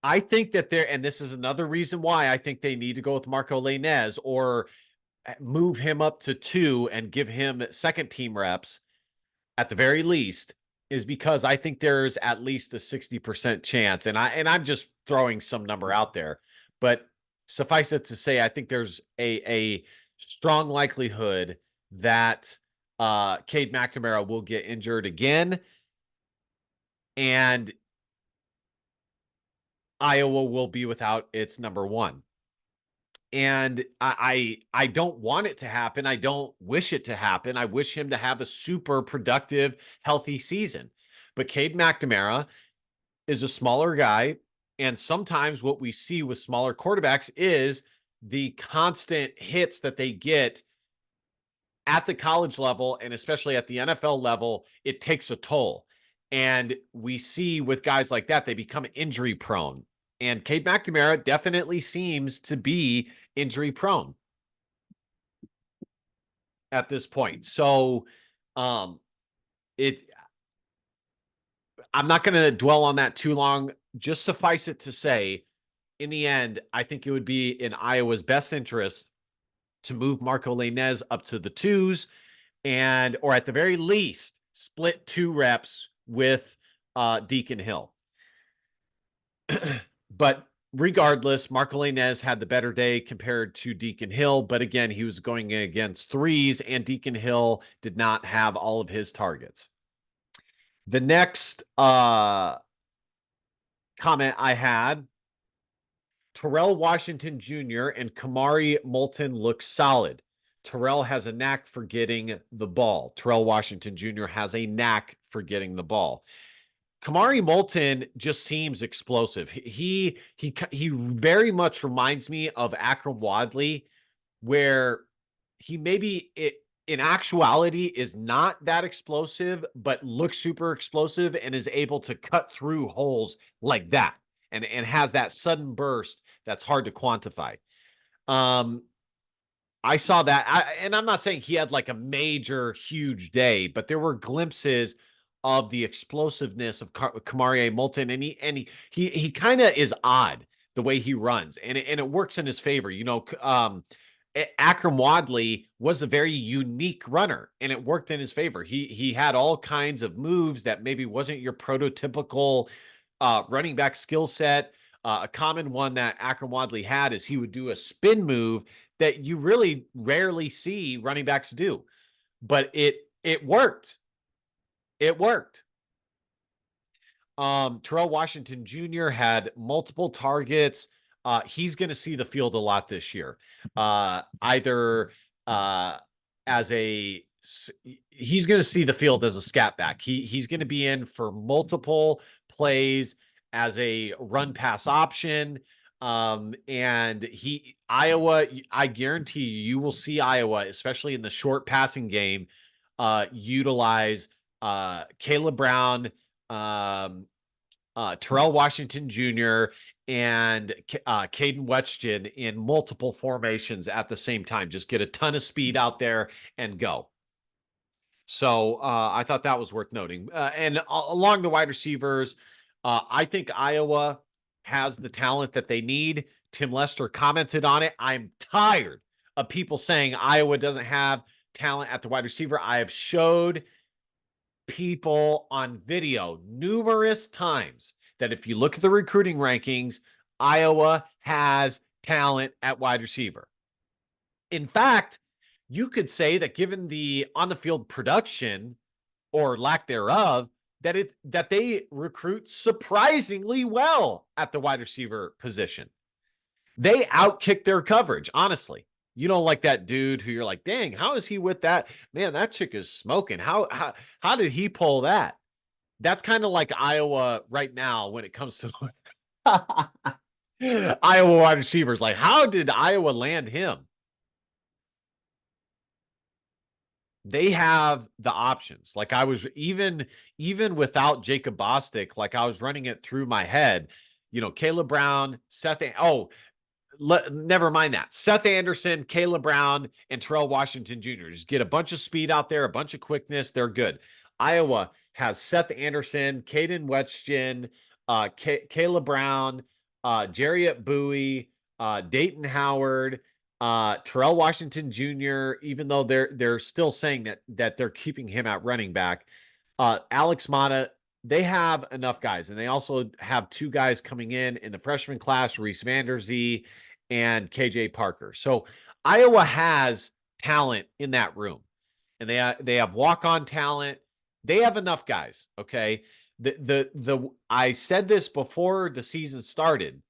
I think that and this is another reason why I think they need to go with Marco Lainez or move him up to 2 and give him second team reps at the very least, is because I think there's at least a 60% chance, and I'm just throwing some number out there, but suffice it to say, I think there's a strong likelihood that Cade McNamara will get injured again, and Iowa will be without its number 1. And I don't want it to happen. I don't wish it to happen. I wish him to have a super productive, healthy season. But Cade McNamara is a smaller guy. And sometimes what we see with smaller quarterbacks is the constant hits that they get at the college level and especially at the NFL level, it takes a toll. And we see with guys like that, they become injury prone. And Cade McNamara definitely seems to be injury prone at this point. So it I'm not going to dwell on that too long. Just suffice it to say, in the end, I think it would be in Iowa's best interest to move Marco Lainez up to the 2s and, or at the very least, split 2 reps with Deacon Hill. But regardless, Marco Lainez had the better day compared to Deacon Hill. But again, he was going against threes, and Deacon Hill did not have all of his targets. The next comment I had, Terrell Washington Jr. and Kamari Moulton look solid. Terrell has a knack for getting the ball. Terrell Washington Jr. has a knack for getting the ball. Kamari Moulton just seems explosive. He very much reminds me of Akram Wadley, where he maybe in actuality is not that explosive, but looks super explosive and is able to cut through holes like that, and has that sudden burst that's hard to quantify. Um, I saw that, and I'm not saying he had like a major, huge day, but there were glimpses of the explosiveness of Kamari Moulton, and he kind of is odd the way he runs, and it works in his favor. Akram Wadley was a very unique runner, and it worked in his favor. He had all kinds of moves that maybe wasn't your prototypical running back skill set. A common one that Akram Wadley had is he would do a spin move that you really rarely see running backs do, but it worked. It worked. Terrell Washington Jr. had multiple targets. He's going to see the field a lot this year. Either as a he's going to see the field as a scat back. He's going to be in for multiple plays as a run pass option. And Iowa, I guarantee you will see Iowa, especially in the short passing game, utilize Caleb Brown, Terrell Washington Jr., and Caden Wetchton in multiple formations at the same time. Just get a ton of speed out there and go. So I thought that was worth noting. And along the wide receivers, I think Iowa has the talent that they need. Tim Lester commented on it. I'm tired of people saying Iowa doesn't have talent at the wide receiver. I have showed people on video numerous times that if you look at the recruiting rankings, Iowa has talent at wide receiver. In fact, you could say that given the on the field production or lack thereof, that they recruit surprisingly well at the wide how position. They outkick their coverage, honestly. You don't like that dude who you're like, dang, how is he with that? Man, that chick is smoking. How did he pull that? That's kind of like Iowa right now when it comes to Iowa wide receivers. Like, how did Iowa land him? They have the options. Like I was even without Jacob Bostic, like I was running it through my head. Caleb Brown, never mind that. Seth Anderson, Caleb Brown, and Terrell Washington Jr. Just get a bunch of speed out there, a bunch of quickness. They're good. Iowa has Seth Anderson, Caden Wetchton, Caleb Brown, Jarriett Bowie, Dayton Howard, Terrell Washington Jr. Even though they're still saying that they're keeping him at running back, Alex Mata. They have enough guys, and they also have two guys coming in the freshman class, Reese Vanderzee and KJ Parker. So Iowa has talent in that room, and they have walk-on talent. They have enough guys. Okay. The I said this before the season started.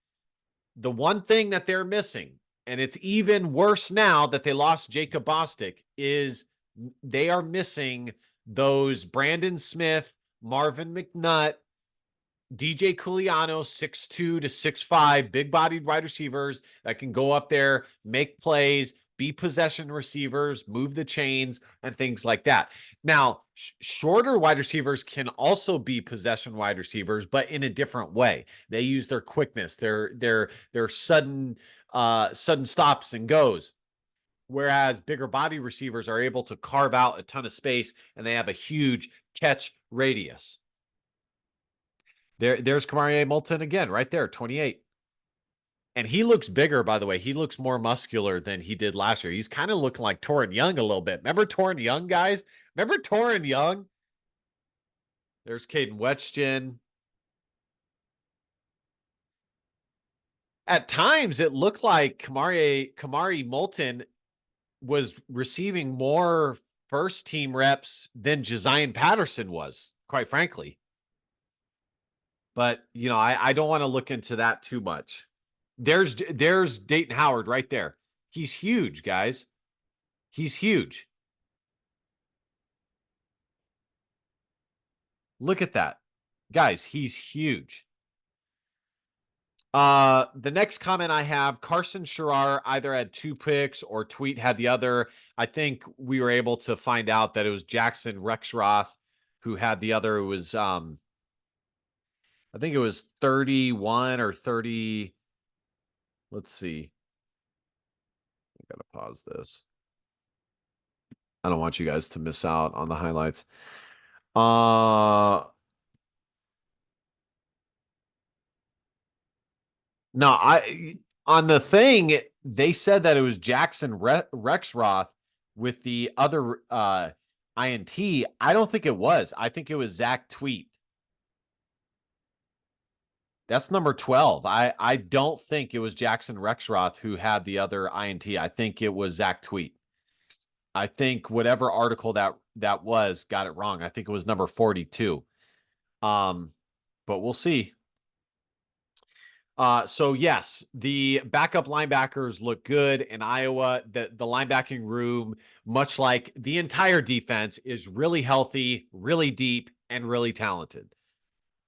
The one thing that they're missing, and it's even worse now that they lost Jacob Bostic, is they are missing those Brandon Smith, Marvin McNutt, DJ Culiano, 6'2 to 6'5, big bodied wide receivers that can go up there, make plays, be possession receivers, move the chains, and things like that. Now, shorter wide receivers can also be possession wide receivers, but in a different way. They use their quickness, their sudden stops and goes. Whereas bigger body receivers are able to carve out a ton of space and they have a huge catch radius. There's Kamari Moulton again, right there, 28. And he looks bigger, by the way. He looks more muscular than he did last year. He's kind of looking like Torrin Young a little bit. Remember Torrin Young, guys? Remember Torrin Young? There's Caden Wetchton. At times, it looked like Kamari Moulton was receiving more first team reps than Josiah Patterson was, quite frankly. But I don't want to look into that too much. There's Dayton Howard right there. He's huge, guys. He's huge. Look at that. Guys, he's huge. The next comment I have, Carson Scherer either had 2 picks or Tweet had the other. I think we were able to find out that it was Jackson Rexroth who had the other. It was I think it was 31 or 30. Let's see. I gotta pause this. I don't want you guys to miss out on the highlights. No, on the thing, they said that it was Jackson Rexroth with the other INT. I don't think it was. I think it was Zach Tweet. That's number 12. I don't think it was Jackson Rexroth who had the other INT. I think it was Zach Tweet. I think whatever article that was got it wrong. I think it was number 42. But we'll see. So yes, the backup linebackers look good in Iowa. The linebacking room, much like the entire defense, is really healthy, really deep, and really talented.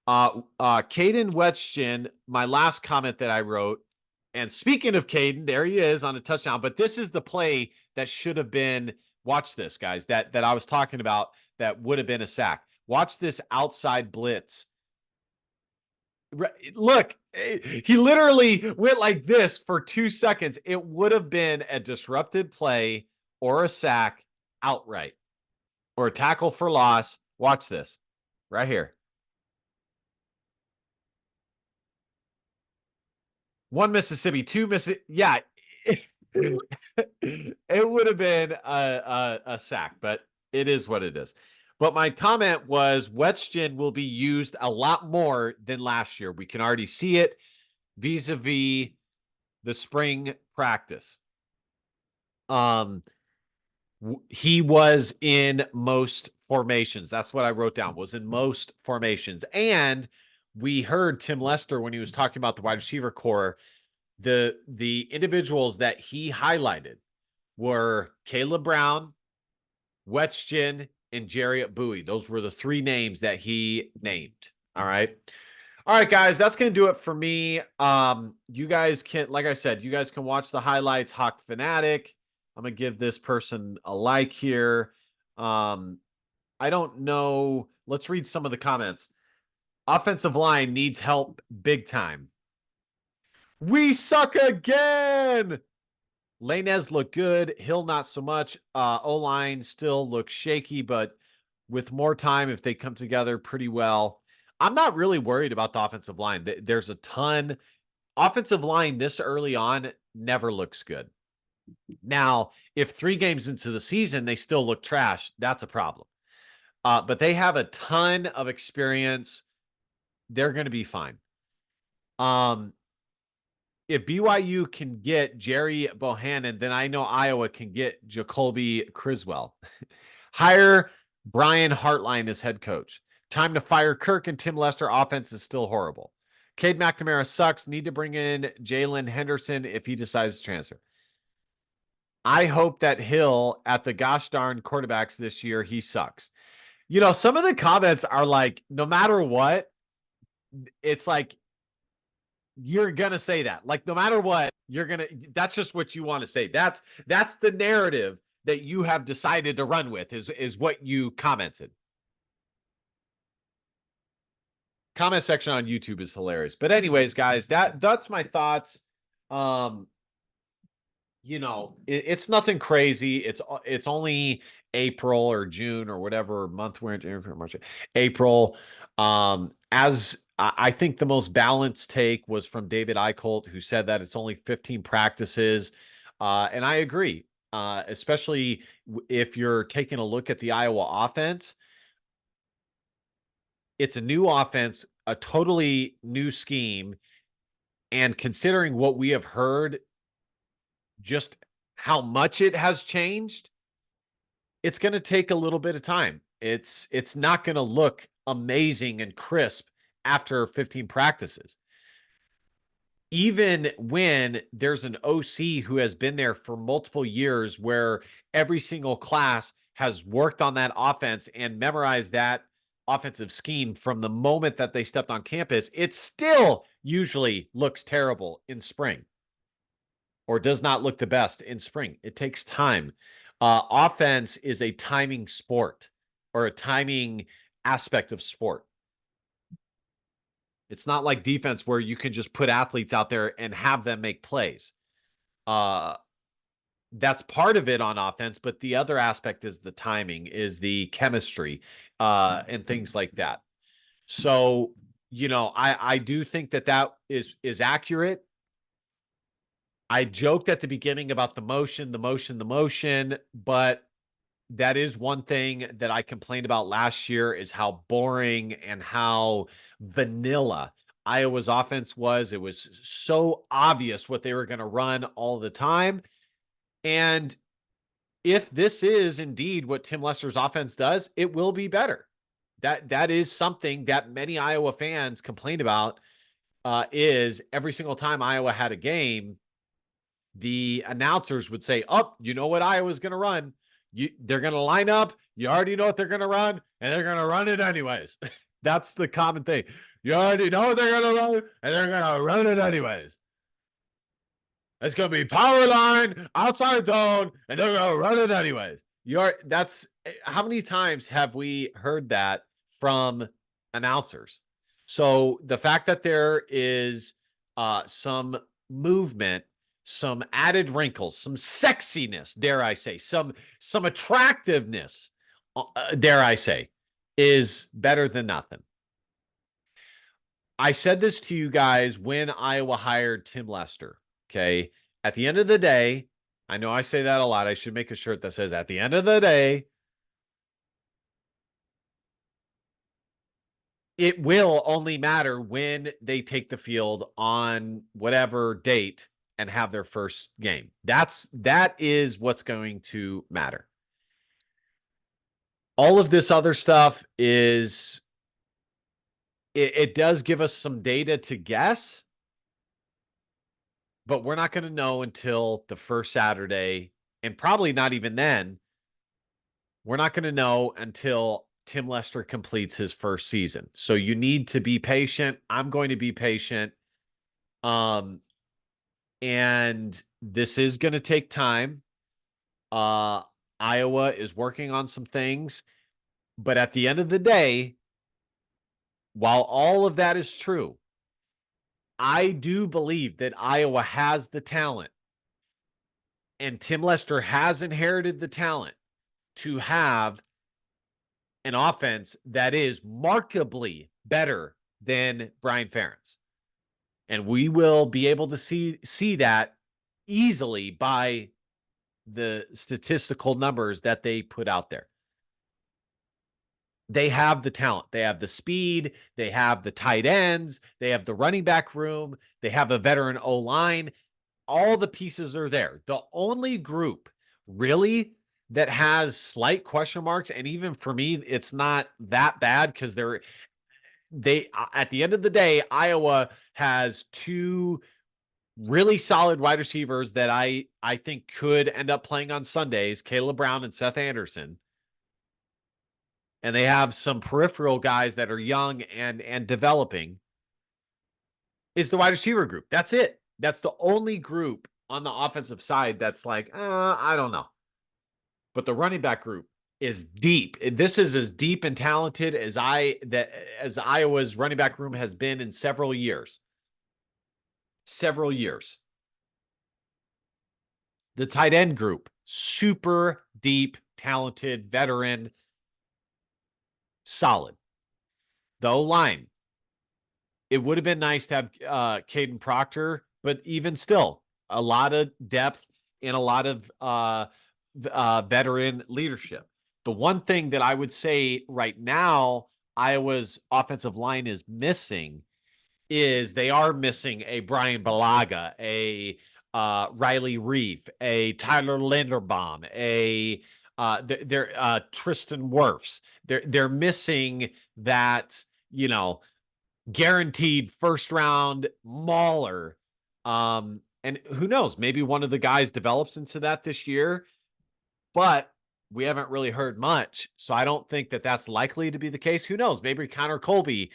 Caden Wetchin, my last comment that I wrote, and speaking of Caden, there he is on a touchdown. But this is the play that should have been. Watch this, guys. That I was talking about. That would have been a sack. Watch this outside blitz. Look, he literally went like this for 2 seconds. It would have been a disrupted play or a sack outright or a tackle for loss. Watch this right here. 1 Mississippi, 2 Mississippi. Yeah, it would have been a sack, but it is what it is. But my comment was Wetchin will be used a lot more than last year. We can already see it vis-a-vis the spring practice. He was in most formations. That's what I wrote down, was in most formations. And we heard Tim Lester when he was talking about the wide receiver core, the individuals that he highlighted were Caleb Brown, Wetchin, and Jarriett Bowie. Those were the 3 names that he named. All right. All right, guys, that's going to do it for me. You guys can, like I said, you guys can watch the highlights. Hawk Fanatic. I'm going to give this person a like here. I don't know. Let's read some of the comments. Offensive line needs help big time. We suck again. Lainez looked good. Hill, not so much. O-line still looks shaky, but with more time, if they come together pretty well, I'm not really worried about the offensive line. There's a ton. Offensive line this early on never looks good. Now, if 3 games into the season, they still look trash, that's a problem. But they have a ton of experience. They're going to be fine. If BYU can get Jerry Bohannon, then I know Iowa can get Jacoby Criswell. Hire Brian Hartline as head coach. Time to fire Kirk and Tim Lester. Offense is still horrible. Cade McNamara sucks. Need to bring in Jalen Henderson if he decides to transfer. I hope that Hill at the gosh darn quarterbacks this year, he sucks. Some of the comments are like, no matter what, it's like, you're going to say that. Like, no matter what, that's just what you want to say. That's the narrative that you have decided to run with is what you commented. Comment section on YouTube is hilarious. But anyways, guys, that's my thoughts. It's nothing crazy. It's only April or June or whatever month we're in, March, April. As I think the most balanced take was from David Eicholt, who said that it's only 15 practices. And I agree, especially if you're taking a look at the Iowa offense. It's a new offense, a totally new scheme. And considering what we have heard, just how much it has changed, it's going to take a little bit of time. It's not going to look amazing and crisp after 15 practices. Even when there's an OC who has been there for multiple years, where every single class has worked on that offense and memorized that offensive scheme from the moment that they stepped on campus, it still usually looks terrible in spring, or does not look the best in spring. It takes time. Offense is a timing sport, or a timing aspect of sport. It's not like defense where you can just put athletes out there and have them make plays. Uh, that's part of it on offense, but the other aspect is the timing, is the chemistry, and things like that. So, I do think that is accurate. I joked at the beginning about the motion, but that is one thing that I complained about last year, is how boring and how vanilla Iowa's offense was. It was so obvious what they were going to run all the time. And if this is indeed what Tim Lester's offense does, it will be better. That is something that many Iowa fans complained about, is every single time Iowa had a game, the announcers would say, "Oh, you know what Iowa's going to run? They're going to line up. You already know what they're going to run, and they're going to run it anyways." That's the common thing. You already know what they're going to run, and they're going to run it anyways. It's going to be power line, outside zone, and they're going to run it anyways. That's how many times have we heard that from announcers? So the fact that there is some movement, some added wrinkles, some sexiness, dare I say, some attractiveness, dare I say, is better than nothing. I said this to you guys when Iowa hired Tim Lester. Okay. At the end of the day, I know I say that a lot. I should make a shirt that says, "At the end of the day, it will only matter when they take the field on whatever date and have their first game." That is what's going to matter. All of this other stuff it does give us some data to guess, but we're not going to know until the first Saturday, and probably not even then. We're not going to know until Tim Lester completes his first season. So you need to be patient. I'm going to be patient. And this is going to take time. Iowa is working on some things, but at the end of the day, while all of that is true, I do believe that Iowa has the talent, and Tim Lester has inherited the talent to have an offense that is markedly better than Brian Ferentz. And we will be able to see that easily by the statistical numbers that they put out there. They have the talent. They have the speed. They have the tight ends. They have the running back room. They have a veteran O-line. All the pieces are there. The only group really that has slight question marks, and even for me, it's not that bad, because they at the end of the day, Iowa has two really solid wide receivers that I think could end up playing on Sundays, Caleb Brown and Seth Anderson. And they have some peripheral guys that are young and developing. Is the wide receiver group. That's it. That's the only group on the offensive side that's like, I don't know. But the running back group is deep. This is as deep and talented as Iowa's running back room has been in several years. Several years. The tight end group, super deep, talented, veteran, solid. The O-line, it would have been nice to have Caden Proctor, but even still, a lot of depth and a lot of veteran leadership. The one thing that I would say right now Iowa's offensive line is missing is they are missing a Brian Balaga, a Riley Reef, a Tyler Linderbaum, a They're Tristan Wirfs. They're missing that, guaranteed first round mauler. And who knows? Maybe one of the guys develops into that this year, but we haven't really heard much. So I don't think that that's likely to be the case. Who knows? Maybe Connor Colby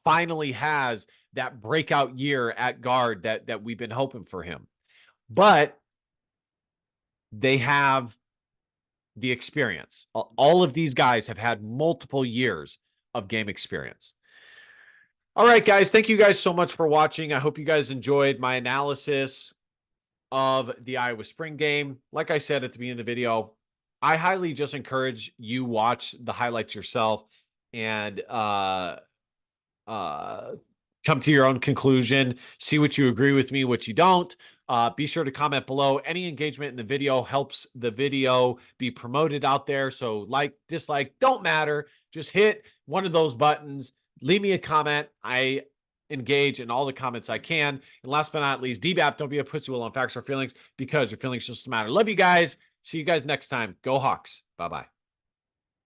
finally has that breakout year at guard that we've been hoping for him. But they have the experience. All of these guys have had multiple years of game experience. All right, guys. Thank you guys so much for watching. I hope you guys enjoyed my analysis of the Iowa spring game. Like I said at the beginning of the video, I highly just encourage you watch the highlights yourself and come to your own conclusion. See what you agree with me, what you don't. Be sure to comment below. Any engagement in the video helps the video be promoted out there. So like, dislike, don't matter. Just hit one of those buttons. Leave me a comment. I engage in all the comments I can. And last but not least, DBAP, don't be a pussy on facts or feelings, because your feelings just matter. Love you guys. See you guys next time. Go Hawks. Bye-bye.